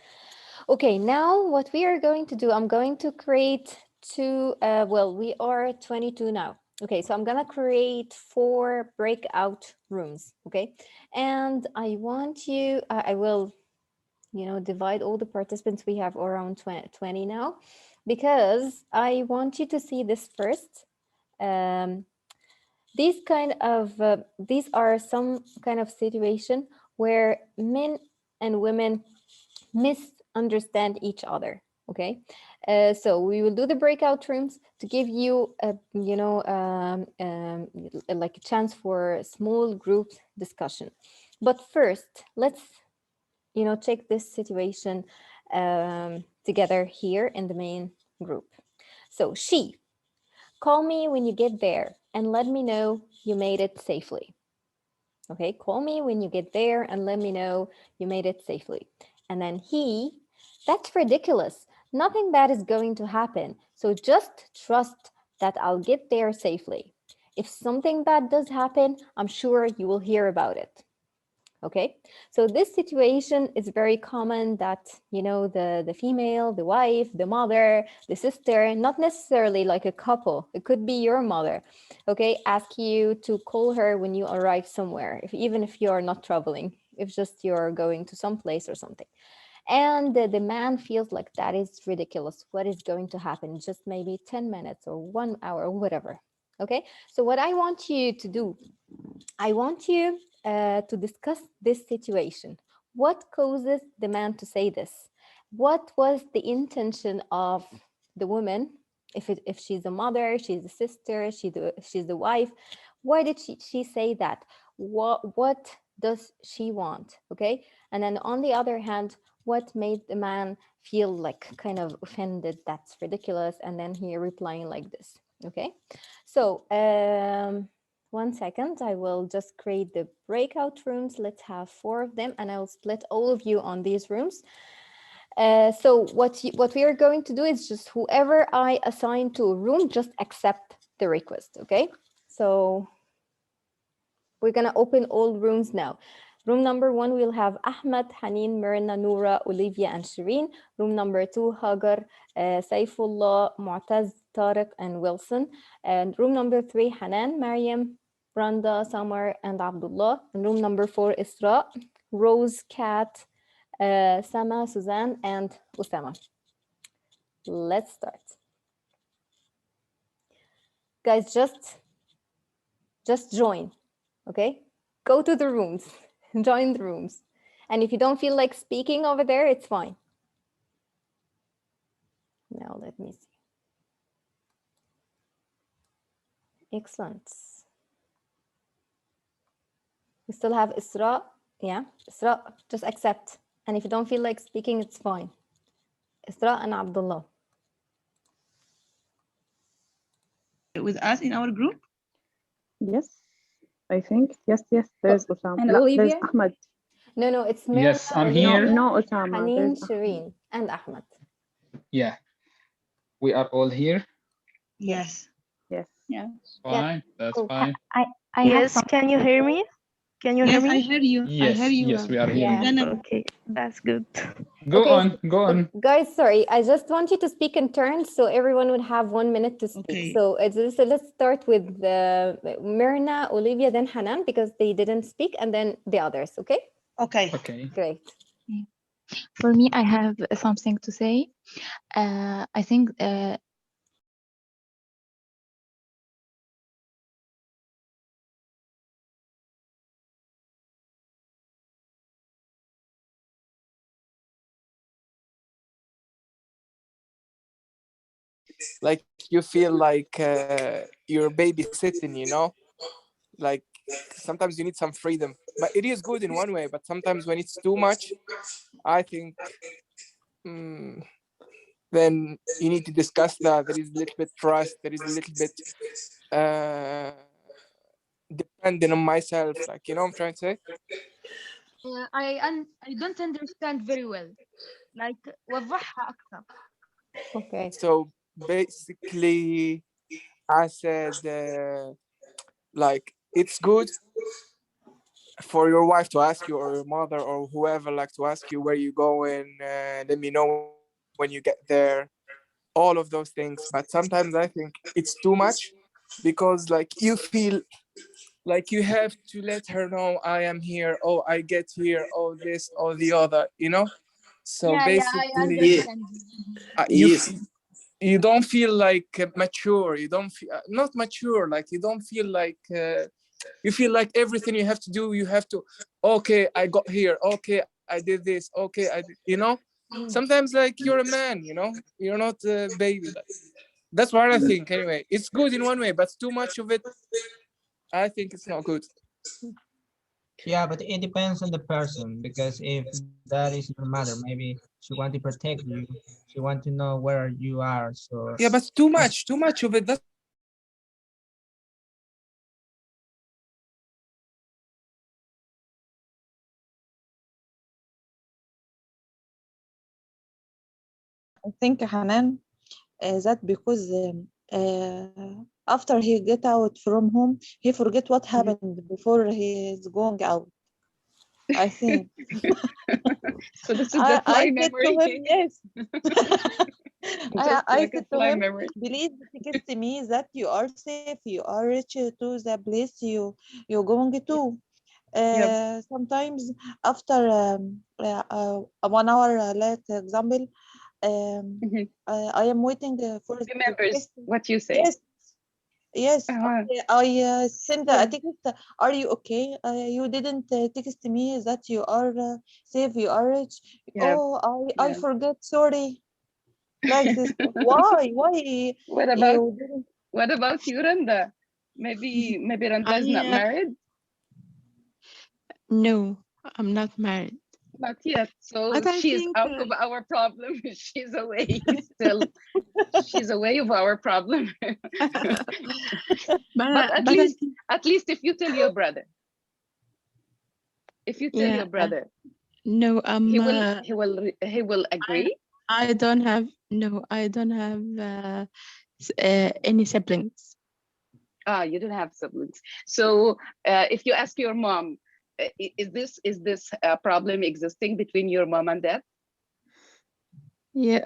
Okay, now what we are going to do, I'm going to create we are 22 now. Okay, so I'm gonna create 4 breakout rooms, okay? And I want you, I will, divide all the participants. We have around 20 now, because I want you to see this first. These are some kind of situation where men and women misunderstand each other. Okay, so we will do the breakout rooms to give you like a chance for small group discussion. But first, let's check this situation together here in the main group. So she, call me when you get there and let me know you made it safely. Okay, call me when you get there and let me know you made it safely. And then he, that's ridiculous. Nothing bad is going to happen. So just trust that I'll get there safely. If something bad does happen, I'm sure you will hear about it. Okay, so this situation is very common that, the female, the wife, the mother, the sister, not necessarily like a couple, it could be your mother, okay, ask you to call her when you arrive somewhere, even if you're not traveling, if just you're going to some place or something. And the man feels like that is ridiculous. What is going to happen? Just maybe 10 minutes or 1 hour or whatever. Okay, so what I want you to do, I want you to discuss this situation. What causes the man to say this? What was the intention of the woman? If she's a mother, she's a sister, she's the wife. Why did she say that? What does she want? Okay. And then on the other hand, what made the man feel like kind of offended? That's ridiculous. And then he replying like this. Okay. So 1 second, I will just create the breakout rooms. Let's have 4 of them, and I'll split all of you on these rooms. So what we are going to do is just whoever I assign to a room, just accept the request, okay? So we're gonna open all rooms now. Room number 1, we'll have Ahmed, Haneen, Myrna, Noura, Olivia, and Shireen. Room number 2, Hagar, Saifullah, Mu'taz, Tariq, and Wilson. And room number 3, Hanan, Mariam, Branda, Samar, and Abdullah. And room number 4, Isra, Rose, Kat, Sama, Suzanne, and Usama. Let's start. Guys, just join, okay? Go to the rooms, join the rooms. And if you don't feel like speaking over there, it's fine. Now let me see. Excellent. We still have Isra. Yeah, Isra, just accept. And if you don't feel like speaking, it's fine. Isra and Abdullah. With us in our group? Yes, I think. Yes, there's Osama. And لا, there's Olivia? Ahmed. No, it's Myrna, Yes, I'm Olivia, here. No, Osama. Haneen, There's Ahmed. Shireen, and Ahmed. Yeah, we are all here. Yes. Yes. Yeah. Fine, that's Cool. fine. I have some. Can you hear me? Can you hear Yes, I me? hear you. I hear Yes, you. yes, we are hearing Yeah. you. Gonna Okay, that's good. Go Okay, on, go on. guys, sorry. I just want you to speak in turns so everyone would have 1 minute to speak. Okay. So let's start with Myrna, Olivia, then Hanan, because they didn't speak, and then the others, okay? Okay. Okay. Great. For me, I have something to say. I think like you feel like you're babysitting, you know, like sometimes you need some freedom, but it is good in one way, but sometimes when it's too much, I think mm, then you need to discuss that there is a little bit trust, there is a little bit uh depending on myself, like, you know what I'm trying to say. I don't understand very well. Like وضحها أكثر. Okay. So basically I said like it's good for your wife to ask you, or your mother or whoever, like to ask you where you going, let me know when you get there, all of those things. But sometimes I think it's too much, because like you feel like you have to let her know I am here, oh I get here, oh this or the other, you know. So Yeah, I basically Yeah, understand. you yes, you don't feel like mature, you don't feel not mature, like you don't feel like you feel like everything you have to do, you have to, okay I got here, okay I did this, okay I did, you know. Sometimes like you're a man, you know, you're not a baby, like that's what I think. Anyway, it's good in one way, but too much of it, I think it's not good. yeah, but it depends on the person, because if that is your mother, maybe she want to protect you, she want to know where you are. So Yeah, but too much of it, that's why I think it's not good. I think Hanan, that because after he get out from home, he forget what happened before he is going out. I think. So this is the I fly said to memory. him, yes. Just I like a said to fly him, memory. please text me that you are safe, you are reach to the place you going to. Yep. Sometimes after 1 hour late, example, Mhm. I am waiting for the Remembers text. what you say. Yes, yes. Uh-huh. I send a Good. text. Are you okay? You didn't text me that you are safe, you are rich. Yeah. Oh, I Yeah. forget. Sorry. Like this. Why? Why What about you didn't? what about you, Randa? Maybe Randa is not I married. no, I'm not married. Not yet. So But I she's think, out of our problem. She's away still. She's away of our problem. But but I think, at least if you tell your brother, if you tell yeah, your brother, no, he will I, agree. I don't have, no, I don't have any siblings. Ah, you don't have siblings. So if you ask your mom, is this a problem existing between your mom and dad? Yeah,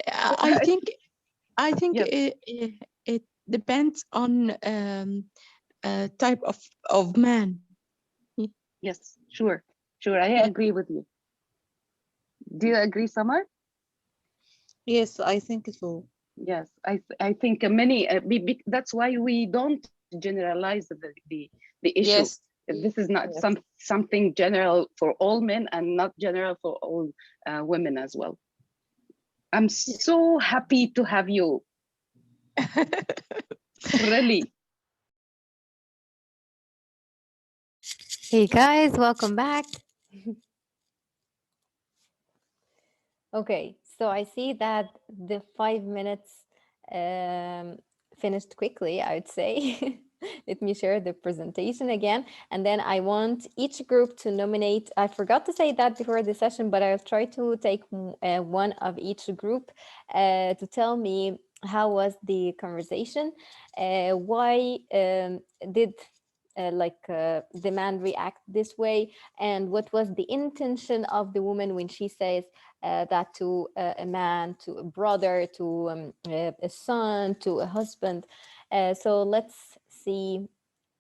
I think, Yes, it depends on type of man. yes, sure, sure. I agree with you. Do you agree, Samar? Yes, I think so. Yes, I think many. That's why we don't generalize the issue. Yes, This is not yes. something general for all men and not general for all women as well. I'm so happy to have you. Really. Hey guys, welcome back. Okay, so I see that the 5 minutes finished quickly, I would say. Let me share the presentation again. And then I want each group to nominate. I forgot to say that before the session, but I'll try to take one of each group to tell me how was the conversation, why did the man react this way, and what was the intention of the woman when she says that to a man, to a brother, to a son, to a husband. So let's see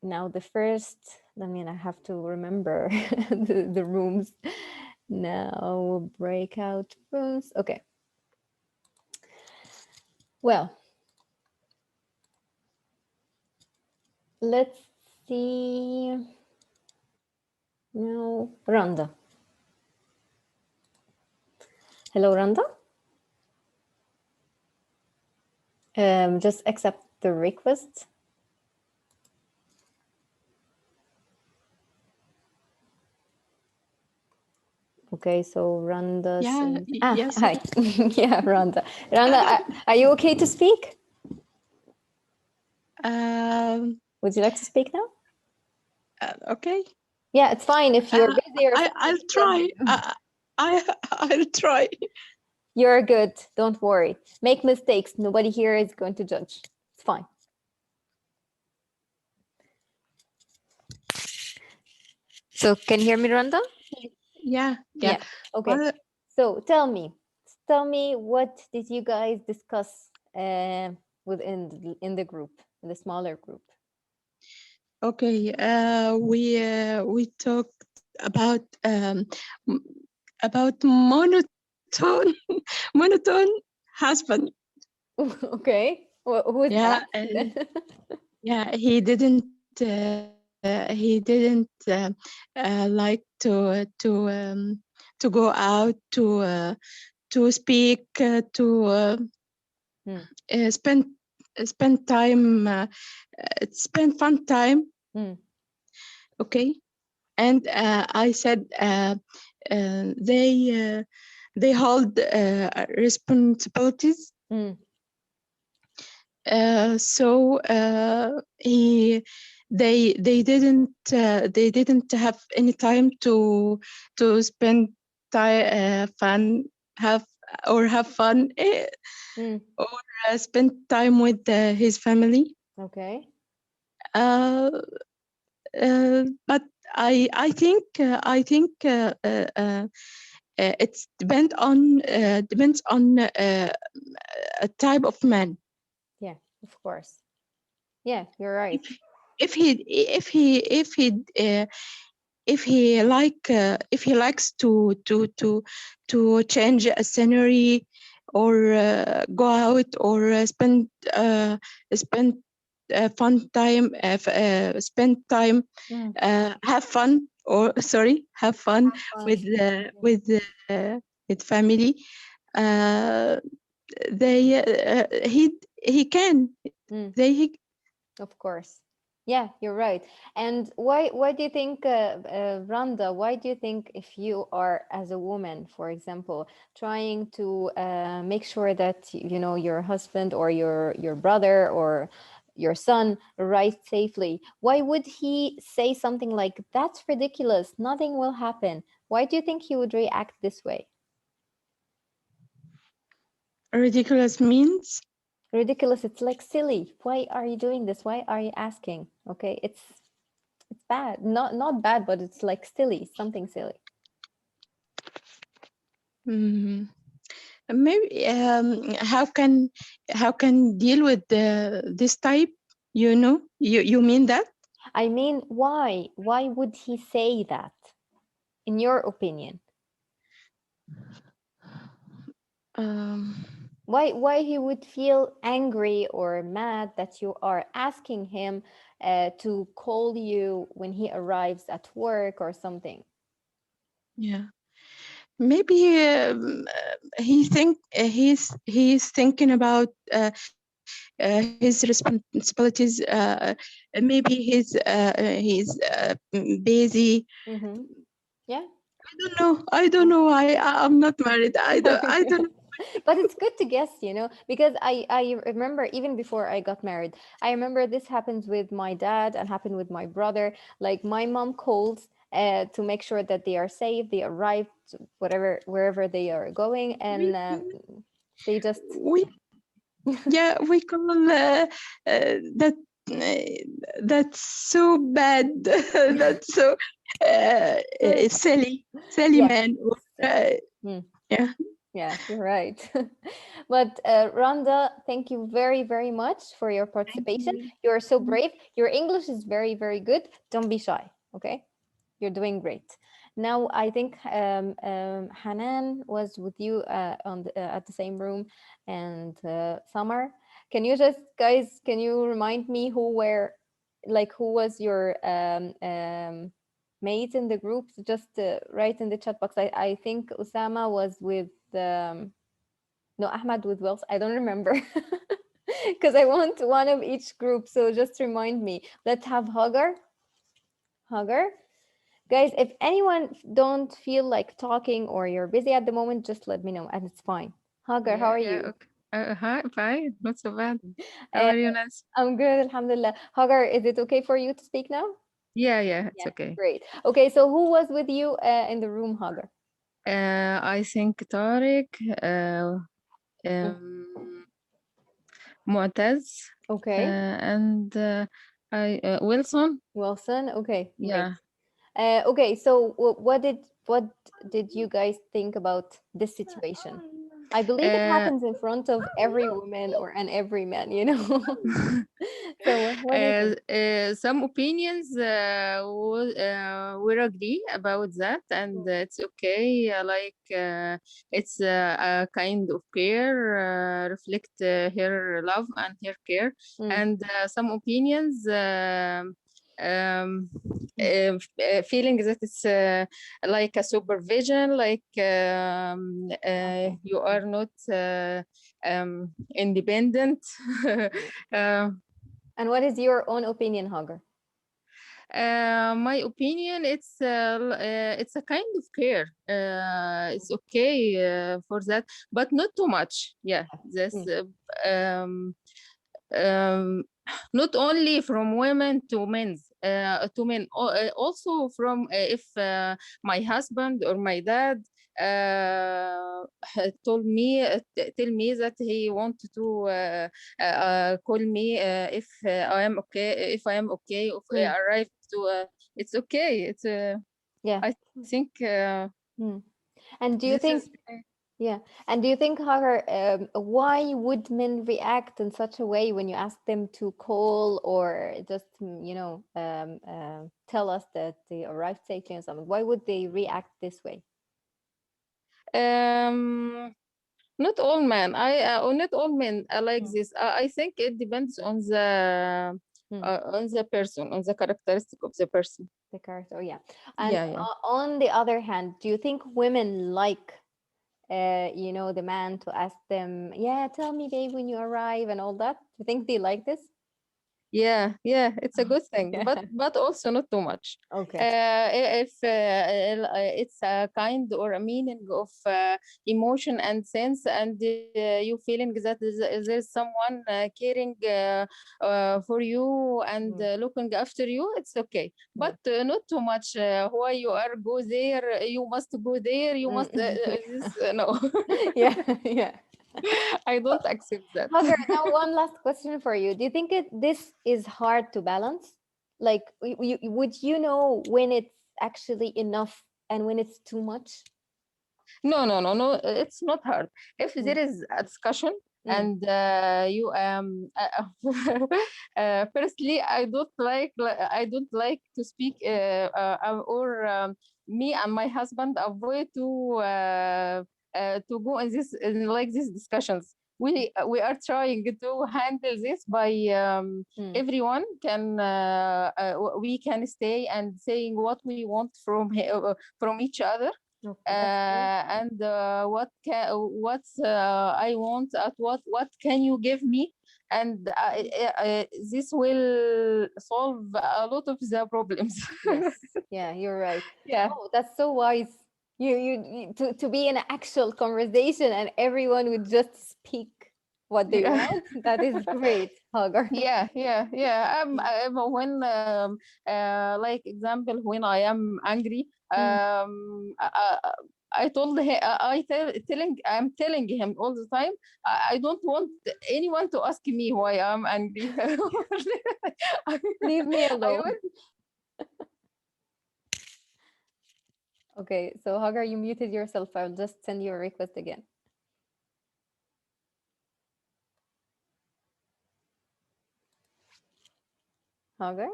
now the first. I mean, I have to remember the rooms now. Breakout rooms. Okay. Well, let's see now. Randa. Hello, Randa. Just accept the request. Okay, so Randa Yeah, says, yes, hi. Yeah, Randa. Randa, are you okay to speak? Would you like to speak now? Okay. Yeah, it's fine if you're busy or I'll something. try. I'll try. You're good. Don't worry. Make mistakes. Nobody here is going to judge. It's fine. So, can you hear me, Randa? Yeah, yeah. Yeah. Okay. Well, So, tell me, what did you guys discuss in the group, in the smaller group? okay. We talked m- about monotone monotone husband. Okay. Who's Yeah, that? yeah. He didn't like to go out to speak Hmm. spend time spend fun time. Hmm. Okay, and I said they hold responsibilities. Hmm. So he they didn't have any time to spend time fun have have fun Hmm. or spend time with his family. Okay. Uh, but I think it's depends on a type of man. Yeah, of course. Yeah, you're right. If if he if he if he uh, if he likes to change a scenery or go out or spend fun time spend time Hmm. have fun or sorry have fun Fun. with with family. uh, they he can Hmm. they he, Of course. Yeah, you're right. And why do you think, Randa, why do you think if you are as a woman, for example, trying to make sure that your husband or your brother or your son arrives safely, why would he say something like, "That's ridiculous, nothing will happen"? Why do you think he would react this way? ridiculous means. Ridiculous, it's like silly. Why are you doing this? Why are you asking? Okay, it's bad. Not bad, but it's like silly, something silly. Mm, maybe how can deal with this type, you mean that. I mean, why would he say that, in your opinion? um Why he would feel angry or mad that you are asking him to call you when he arrives at work or something? yeah, maybe he's thinking about his responsibilities. Maybe he's busy. Mm-hmm. Yeah. I don't know. I'm not married. I don't know. But it's good to guess, because I remember even before I got married, I remember this happens with my dad and happened with my brother. Like my mom calls to make sure that they are safe, they arrive whatever wherever they are going, we and they just we yeah, we call that that's so bad. That's so silly yeah. man. Mm. Yeah, Yeah, you're right. But Rhonda, thank you very, very much for your thank participation. you. You're so brave. Your English is very, very good. Don't be shy, okay? You're doing great. Now, I think Hanan was with you at the same room, and Summer. Can you just, guys, can you remind me who was your mates in the group? Just write in the chat box. I think Osama was with, no, Ahmad with Wells. I don't remember. because I want one of each group. So just remind me. Let's have Hagar. Hagar. Guys, if anyone don't feel like talking or you're busy at the moment, just let me know and it's fine. Hagar, how Yeah, are yeah, you? okay. Hi, fine, not so bad. How Uh, are you, Nancy? I'm good, alhamdulillah. Hagar, is it okay for you to speak now? Yeah, yeah, it's Yeah, okay. great. Okay, so who was with you in the room, Hagar? I think Tariq, Mm. Mu'taz, Okay, and Wilson. Wilson. Okay, great. Yeah. Okay, so what did you guys think about this situation? I believe it Uh, happens in front of every woman or and every man, you know. So what do you think? some opinions will agree about that, and it's okay. It's a kind of care, reflect her love and her care, Mm, and some opinions. Um, mm, feeling that it's like a supervision, like okay. you are not independent. uh, And what is your own opinion, Hagar? my opinion, it's a kind of care. It's okay for that, but not too much. Yeah, this Mm, um, um, not only from women to men, also from if my husband or my dad told me tell me that he wanted to call me if I am okay, if mm, I arrive to it's okay. yeah. I think Mm. And do you this think is Yeah. And do you think, Hagar, why would men react in such a way when you ask them to call or just, tell us that they arrived safely or something? Why would they react this way? um not all men. Or not all men are like Mm, this. I think it depends mm, on the person, on the characteristic of the person. the character, oh, yeah. And Yeah, yeah. on the other hand, do you think women like, the man to ask them, yeah, tell me, babe, when you arrive and all that? Do you think they like this? Yeah, yeah, it's a good thing, Yeah. but also not too much. Okay. If it's a kind or a meaning of emotion and sense, and you feeling that there's someone caring for you and Mm, looking after you, it's okay. yeah. But not too much. Why you are go there? You must go there. You must Mm. this no. Yeah, yeah. I don't accept that. Hagar, now one last question for you. Do you think this is hard to balance? Like, would you know when it's actually enough and when it's too much? No, no, no, no. It's not hard. If Mm, there is a discussion mm, and you firstly, I don't like to speak or me and my husband avoid to go in like these discussions. We are trying to handle this by mm. everyone can we can stay and saying what we want from each other, Okay, that's great. and what I want at what can you give me, and this will solve a lot of the problems. Yes, yeah, you're right. Yeah, Oh, that's so wise. To be in an actual conversation and everyone would just speak what they yeah. want. That is great, Hagar. Yeah, yeah, yeah. Mm, When, like example, when I am angry, mm, I told him, I'm telling him all the time. I don't want anyone to ask me why I'm angry. I, leave me I alone. want, Okay, so Hagar, you muted yourself. I'll just send you a request again. Hagar?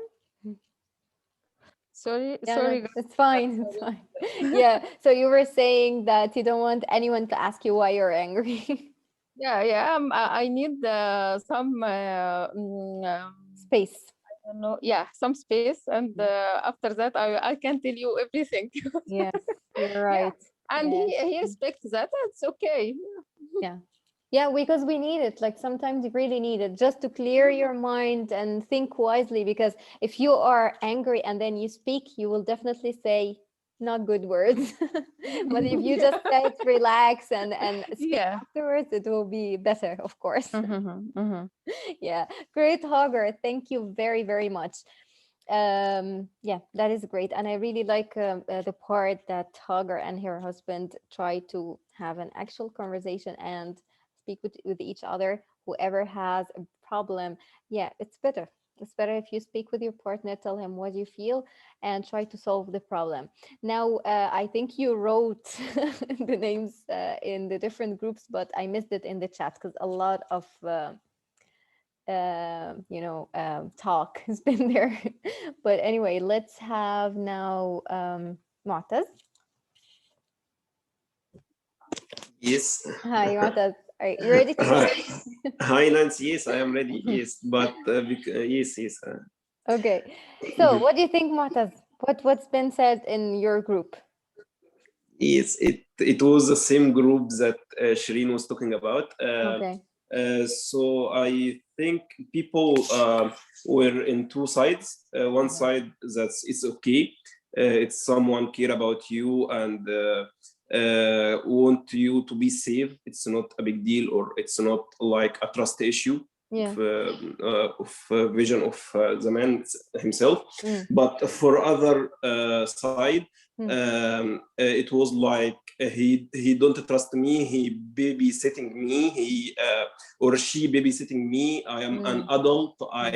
sorry, Yeah, no, sorry, guys. it's fine. It's fine. Yeah. So you were saying that you don't want anyone to ask you why you're angry. Yeah, yeah. I need some Space. I don't know. Yeah, some space, and after that, I can tell you everything. Yes, you're Yeah, right. and Yes. he respects that. It's okay. Yeah. Yeah, because we need it. Like sometimes you really need it just to clear your mind and think wisely. Because if you are angry and then you speak, you will definitely say not good words. But if you just sit, relax, and speak Yeah. afterwards, it will be better, of course. Yeah, great, Hogger. Thank you very, very much. Yeah, that is great, and I really like the part that Hogger and her husband try to have an actual conversation and speak with each other. Whoever has a problem, yeah, it's better if you speak with your partner, tell him what you feel, and try to solve the problem. Now, I think you wrote the names in the different groups, but I missed it in the chat because a lot of talk has been there. But anyway, let's have now Mu'taz. Yes. Hi, Mu'taz. Are you ready to Hi, play? hi, Nancy. Yes, I am ready. Yes, but yes, yes. Okay. So, what do you think, Mu'taz? What's been said in your group? Yes, it was the same group that Shireen was talking about. Okay. So I think people were in two sides. One side that's it's okay. It's someone care about you and want you to be safe. It's not a big deal, or it's not like a trust issue Yeah. of vision of the man himself. Mm. But for other side, it was like he don't trust me. He babysitting me. He or she babysitting me. I am an adult. I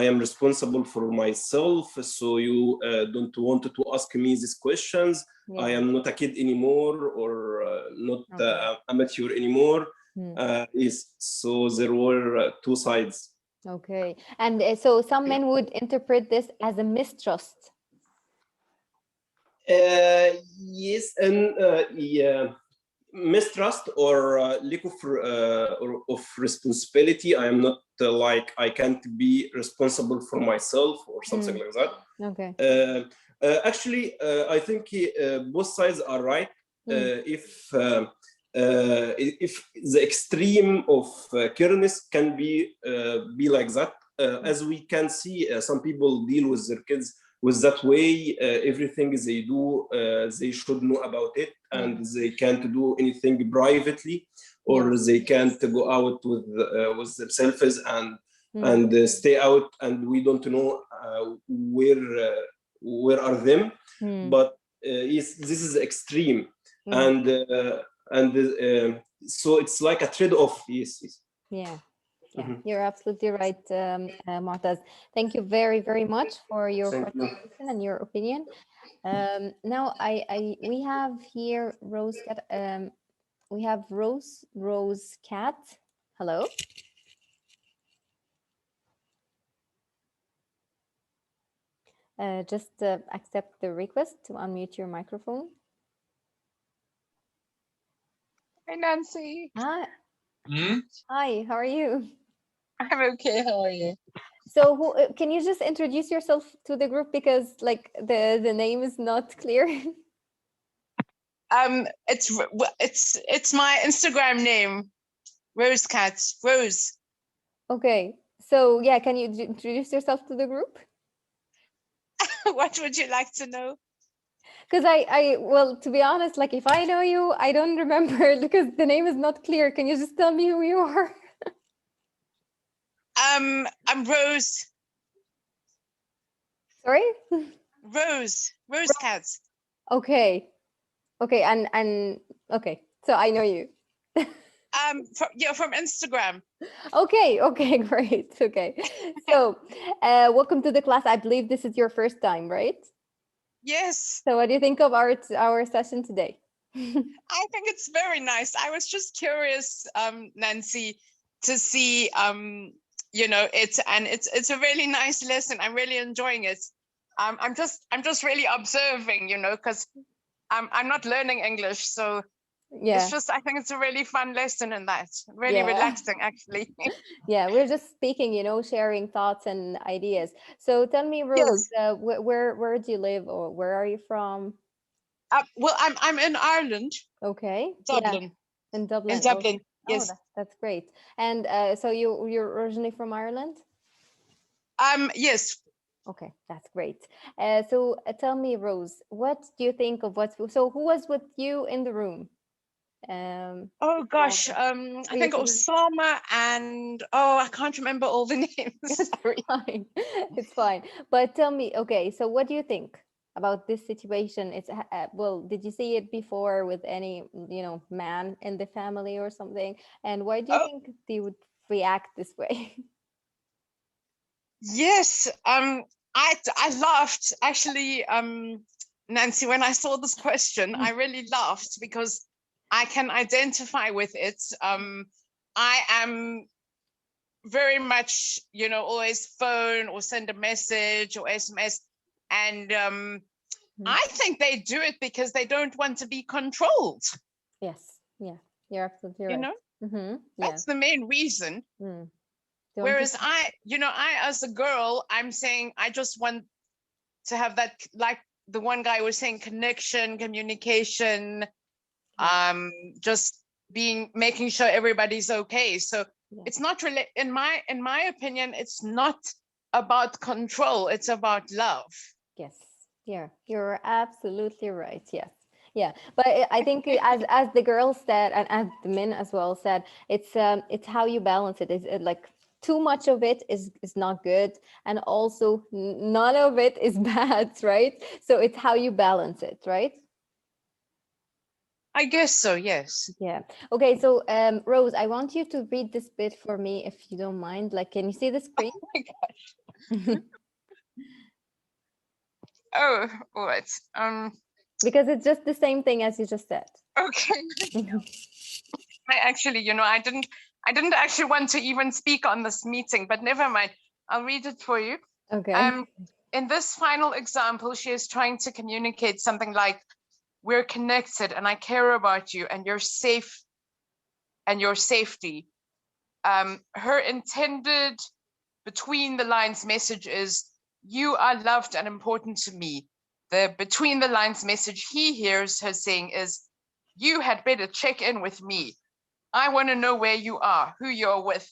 am responsible for myself. So you don't want to ask me these questions. I am not a kid anymore, or not amateur anymore. Yes. So there were two sides. Okay. And so some men would interpret this as a mistrust. Yes, and yeah, mistrust or lack or of responsibility. I am not like I can't be responsible for myself or something like that. Okay. Actually, I think both sides are right. If the extreme of careness can be like that, as we can see, some people deal with their kids with that way. Everything they do, they should know about it, and they can't do anything privately, or they can't go out with themselves and stay out, and we don't know where are them. But yes, this is extreme, and so it's like a trade-off. Yes, yes. Yeah. Yeah, you're absolutely right, Mu'taz. Thank you very, very much for your participation and your opinion. Now, we have here Rose Cat. We have Rose Cat. Hello. Just accept the request to unmute your microphone. Hi, Nancy. Hi. Hi. How are you? I'm okay. How are you? So, can you just introduce yourself to the group, because like the name is not clear? It's my Instagram name, Rose Cat. Rose. Okay. So yeah, can you introduce yourself to the group? What would you like to know? Because well, to be honest, like if I know you, I don't remember because the name is not clear. Can you just tell me who you are? I'm Rose. Sorry? Rose Cat. Okay. Okay, and okay. So I know you. You're from Instagram. Okay, okay, great. Okay. So, welcome to the class. I believe this is your first time, right? Yes. So what do you think of our session today? I think it's very nice. I was just curious, Nancy, to see it's a really nice lesson. I'm really enjoying it. I'm just really observing, because I'm not learning English, so it's just, I think it's a really fun lesson in that. Really relaxing, actually. Yeah, we're just speaking, sharing thoughts and ideas. So tell me, Rose, where do you live, or where are you from? Well, I'm in Ireland. Okay. Dublin. In Dublin. In Dublin, Oh, yes. that's great. And so you're originally from Ireland? Yes. Okay, that's great. So tell me, Rose, what do you think of so who was with you in the room? Oh gosh, I you think couldn't- Osama and I can't remember all the names. Sorry. Fine. It's fine. But tell me, okay, so what do you think about this situation? It's well, did you see it before with any, man in the family or something? And why do you think they would react this way? Yes, I laughed actually, Nancy, when I saw this question. I really laughed because I can identify with it. I am very much, always phone or send a message or SMS, and I think they do it because they don't want to be controlled. Yes, yeah, you're absolutely You right. know, Yeah. that's the main reason. Don't Whereas I as a girl, I'm saying I just want to have that, like the one guy was saying, connection, communication, just making sure everybody's okay. So it's not really, in my opinion, it's not about control, it's about love. Yes, yeah, you're absolutely right. Yes. Yeah, but I think as the girls said, and as the men as well said, it's how you balance it. Is it like too much of it is not good, and also none of it is bad, right? So it's how you balance it, right? I guess so, yes. Yeah. Okay, so Rose, I want you to read this bit for me if you don't mind. Like, can you see the screen? Oh my gosh. Oh, all right. Because it's just the same thing as you just said. Okay. I actually, I didn't actually want to even speak on this meeting, but never mind. I'll read it for you. Okay. In this final example, she is trying to communicate something like, we're connected and I care about you and you're safe and your safety. Her intended between the lines message is, you are loved and important to me. The between the lines message he hears her saying is, you had better check in with me. I want to know where you are, who you're with,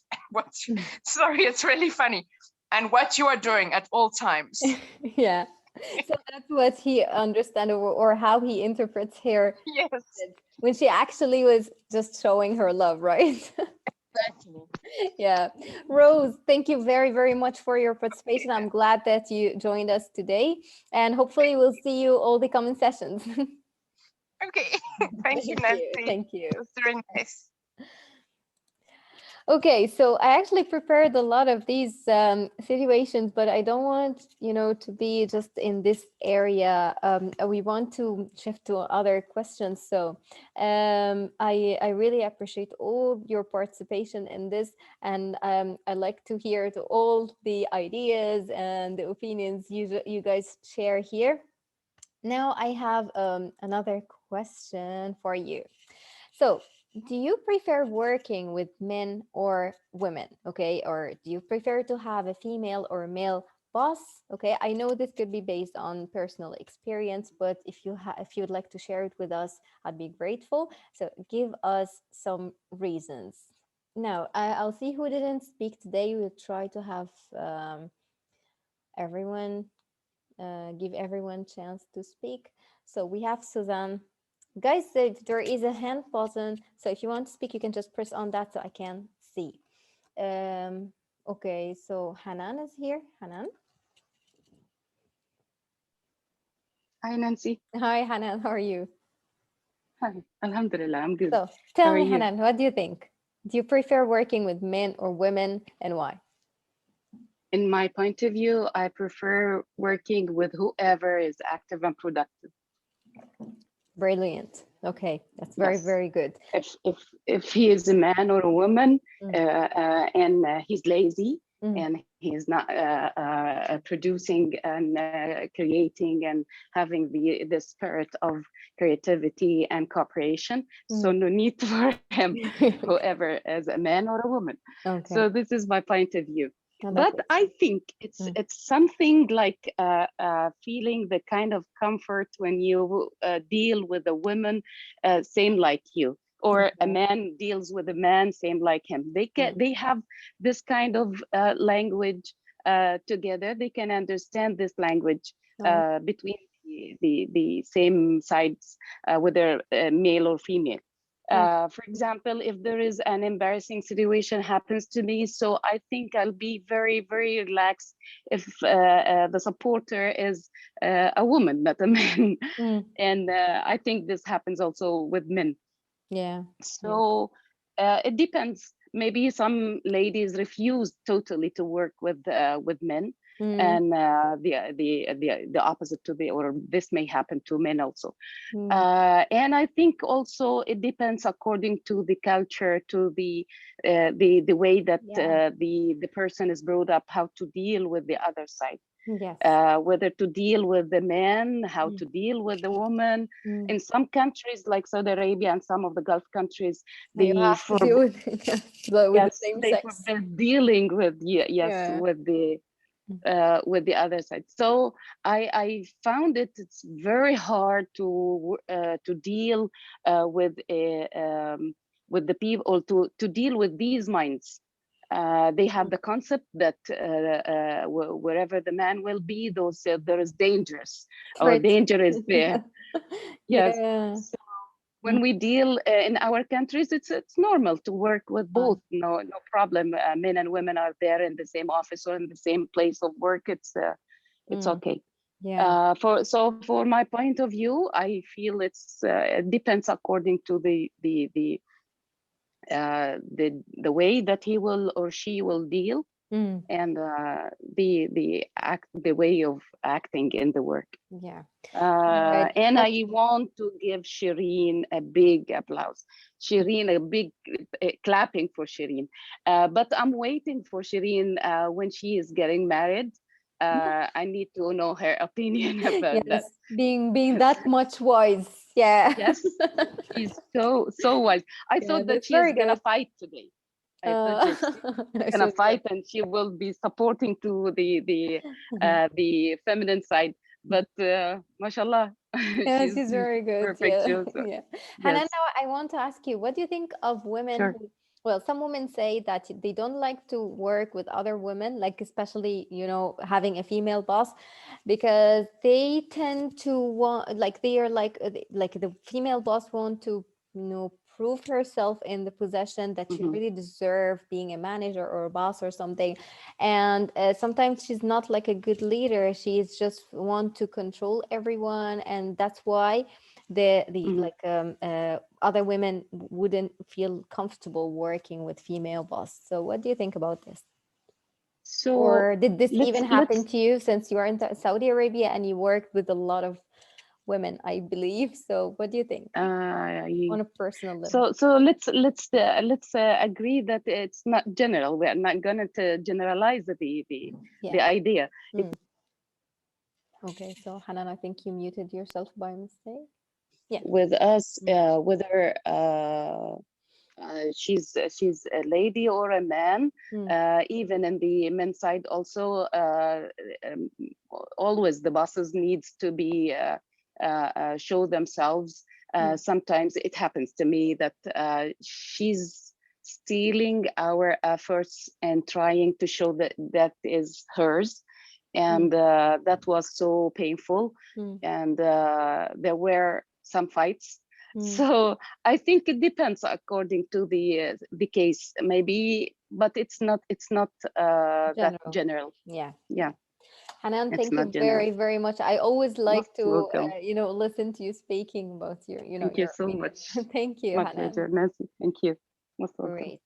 sorry, it's really funny, and what you are doing at all times. Yeah. So that's what he understands or how he interprets her. Yes. When she actually was just showing her love, right? Exactly. Yeah. Rose, thank you very, very much for your participation. I'm glad that you joined us today. And hopefully we'll see you all the coming sessions. Okay. Thank you, Nancy. Thank you. It was very nice. Okay, so I actually prepared a lot of these situations, but I don't want, to be just in this area. We want to shift to other questions. So I really appreciate all your participation in this, and I like to hear all the ideas and the opinions you guys share here. Now I have another question for you. So, do you prefer working with men or women? Okay, or do you prefer to have a female or male boss? Okay, I know this could be based on personal experience, but if you'd like to share it with us, I'd be grateful. So, give us some reasons. Now, I'll see who didn't speak today. We'll try to have everyone give everyone chance to speak. So we have Suzanne. Guys, there is a hand button. So if you want to speak, you can just press on that so I can see. Okay, so Hanan is here. Hanan. Hi, Nancy. Hi, Hanan. How are you? Hi. Alhamdulillah, I'm good. So tell me, Hanan, what do you think? Do you prefer working with men or women, and why? In my point of view, I prefer working with whoever is active and productive. Brilliant. Okay, that's very, Yes. very good. If he is a man or a woman and he's lazy and he's not producing and creating and having the spirit of creativity and cooperation, so no need for him, whoever as a man or a woman. Okay. So this is my point of view. Oh, But I think it's something like feeling the kind of comfort when you deal with a woman, same like you. or a Okay. man deals with a man, same like him. They have this kind of language together. They can understand this language Oh. between the same sides, whether male or female. For example, if there is an embarrassing situation happens to me, so I think I'll be very, very relaxed if the supporter is a woman, not a man. And I think this happens also with men. Yeah. So it depends. Maybe some ladies refuse totally to work with men, Mm. and the opposite to the, or this may happen to men also. Mm. And I think also it depends according to the culture, to the way that Yeah. the person is brought up, how to deal with the other side, Yes. whether to deal with the man, how to deal with the woman. Mm. In some countries like Saudi Arabia and some of the Gulf countries, You they have to do forbid, it with the yes, same they sex. forbid dealing with, yes, Yeah. with the other side. So I found it's very hard to deal with the people, or to deal with these minds. They have the concept that wherever the man will be, those there is dangerous, or Threat. danger is there. Yes. Yeah. So when we deal in our countries, it's normal to work with both. No problem. Men and women are there in the same office or in the same place of work. It's Mm. okay. Yeah. For my point of view, I feel it depends according to the way that he will or she will deal, Mm. and the way of acting in the work. Yeah. All right. And That's I want to give Shireen a big applause. Shireen, a big clapping for Shireen. But I'm waiting for Shireen when she is getting married. I need to know her opinion about that. yes, being that much wise. Yeah. Yes, she's so wise. I Yeah, thought that that's she is very gonna good. fight today. I thought Uh, that she's she gonna was good. fight and she will be supporting to the feminine side. But mashallah, Yeah, she's she's very good. perfect. Yeah, She was, yeah. Hanan, yes, now I want to ask you, what do you think of women sure. who, well, some women say that they don't like to work with other women, like especially, having a female boss, because they tend to want, like they are like the female boss want to, prove herself in the possession that she Mhm, really deserve being a manager or a boss or something. And sometimes she's not like a good leader, she's just want to control everyone, and that's why the mhm. like other women wouldn't feel comfortable working with female boss. So what do you think about this? So Or did this let's even happen let's to you, since you are in Saudi Arabia and you worked with a lot of women, I believe? So what do you think on a personal level? let's agree that it's not general. We are not gonna to generalize the Yeah. idea. Mm. Okay, so Hanan, I think you muted yourself by mistake. Yeah. With us, Mm. whether she's a lady or a man, Mm. even in the men's side also, um, always the bosses needs to be show themselves. Mm. Sometimes it happens to me that she's stealing our efforts and trying to show that that is hers, Mm. and that was so painful. Mm. And there were some fights. Mm. So I think it depends according to the case, maybe, but it's not that General. general. Yeah. Yeah, Hanan, it's thank not you general. very, very much. I always Most like to, welcome. listen to you speaking about Thank you your so opinion. much. Thank you, My Hanan. pleasure, Nancy. Thank you. Most welcome. Great.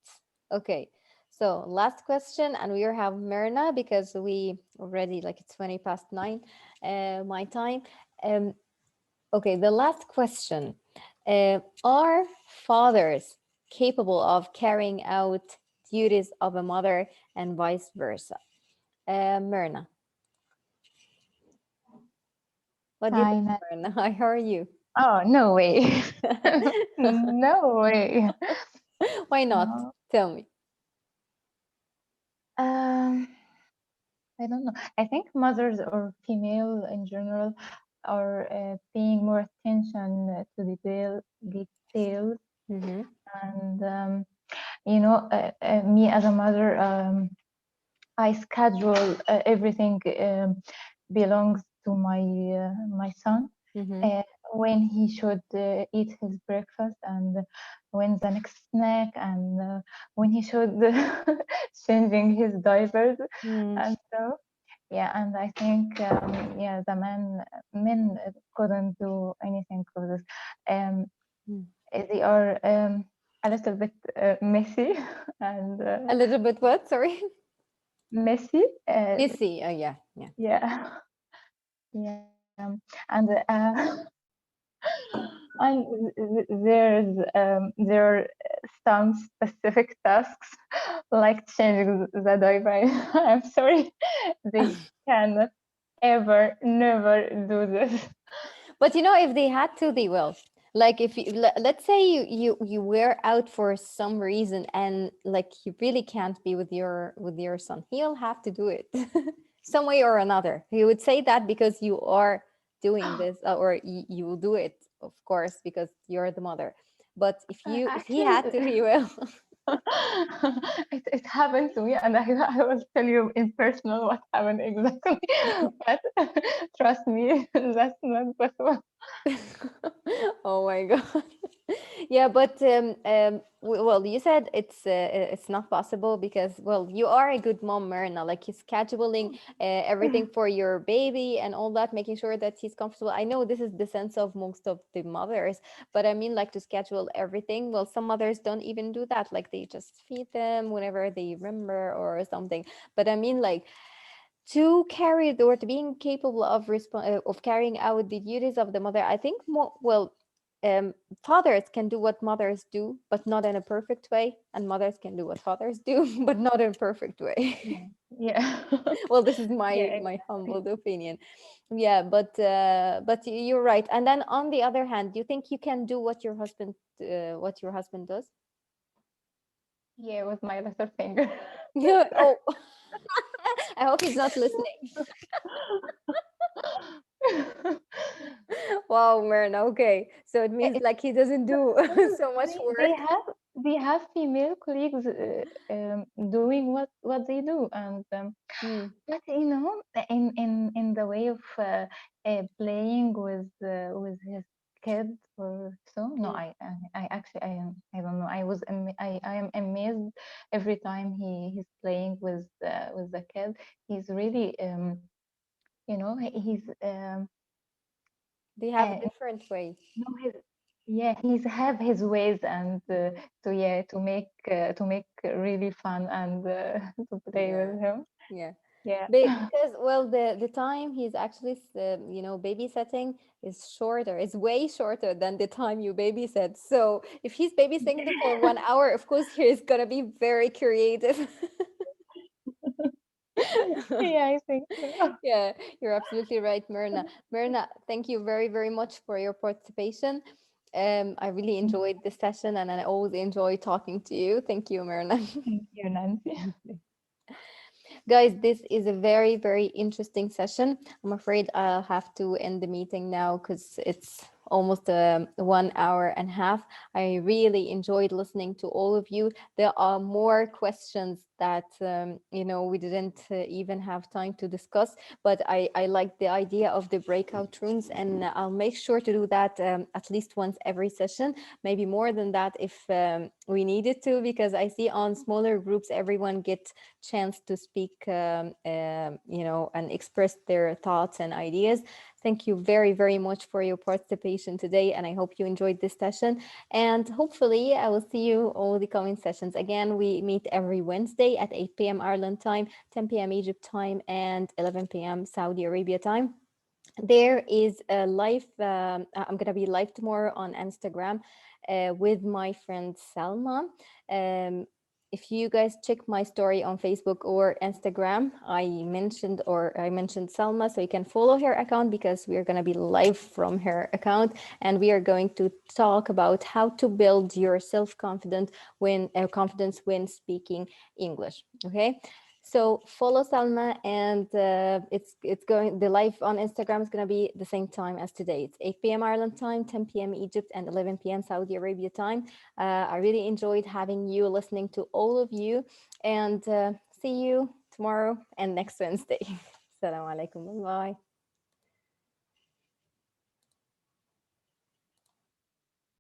Okay. So last question, and we have Myrna because we already like it's 20 past 9, my time. Um, okay, the last question. Are fathers capable of carrying out duties of a mother and vice versa? Myrna, what do you Hi, think, Myrna? I heard you. oh, no way. No way. Why not? No. Tell me. Um, I don't know. I think mothers or female in general are paying more attention to details. Mm-hmm. And me as a mother, I schedule everything belongs to my son. Mm-hmm. When he should eat his breakfast, and when the next snack, and when he should changing his diapers, Mm. and so yeah. And I think yeah, the men couldn't do anything for this. Um, Mm. they are a little bit messy and A little bit what? Sorry. messy. Missy. Oh yeah, yeah. Yeah, yeah, and and there are some specific tasks like changing the diaper. I'm sorry, they cannot ever never do this. But you know, if they had to, they will. Like if you let's say you were out for some reason and like you really can't be with your son, he'll have to do it some way or another. He would say that because you are doing this, or you will do it, of course, because you're the mother. But if he had to, Actually, he will. it happened to me, and I will tell you in personal what happened exactly. But trust me, that's not possible. Oh my god. Yeah, but well, you said it's not possible because well, you are a good mom, Myrna. Like you're scheduling everything for your baby and all that, making sure that he's comfortable. I know this is the sense of most of the mothers, but I mean, like to schedule everything. Well, some mothers don't even do that. Like they just feed them whenever they remember or something. But I mean, like to carry or to being capable of carrying out the duties of the mother, I think more well, fathers can do what mothers do but not in a perfect way, and mothers can do what fathers do but not in a perfect way. Yeah, Well, this is my yeah, my humble opinion. Yeah, but you're right. And then on the other hand, do you think you can do what your husband does? yeah, with my little finger. Yeah. Oh. I hope he's not listening. Wow, Myrna. Okay, so it means It's like he doesn't do because so much they work. have female colleagues doing what they do, and Mm, but in the way of playing with his kid or so. No, mm. I actually I don't know. I am amazed every time he's playing with the kid. He's really he's They have a different way. no his yeah, he's have his ways, and to make really fun, and to play Yeah, with him. yeah. Yeah. Because well, the time he's actually babysitting is shorter. It's way shorter than the time you babysit. So if he's babysitting for 1 hour, of course he is gonna be very creative. Yeah, I think so. Yeah, you're absolutely right, Myrna. Myrna, thank you very, very much for your participation. I really enjoyed this session and I always enjoy talking to you. Thank you, Myrna. Thank you, Nancy. Guys, this is a very, very interesting session. I'm afraid I'll have to end the meeting now because it's almost 1 hour and a half. I really enjoyed listening to all of you. There are more questions that we didn't even have time to discuss, but I like the idea of the breakout rooms, and I'll make sure to do that at least once every session, maybe more than that if we needed to, because I see on smaller groups everyone get chance to speak and express their thoughts and ideas. Thank you very, very much for your participation today, and I hope you enjoyed this session. And hopefully, I will see you all the coming sessions. Again, we meet every Wednesday at 8 p.m. Ireland time, 10 p.m. Egypt time, and 11 p.m. Saudi Arabia time. There is a live, I'm going to be live tomorrow on Instagram with my friend Salma. If you guys check my story on Facebook or Instagram, I mentioned Salma, so you can follow her account because we are going to be live from her account, and we are going to talk about how to build your confidence when speaking English. Okay. So follow Salma, and it's going. The live on Instagram is going to be the same time as today. It's 8 p.m. Ireland time, 10 p.m. Egypt, and 11 p.m. Saudi Arabia time. I really enjoyed having you, listening to all of you, and see you tomorrow and next Wednesday. Assalamu alaikum. Bye.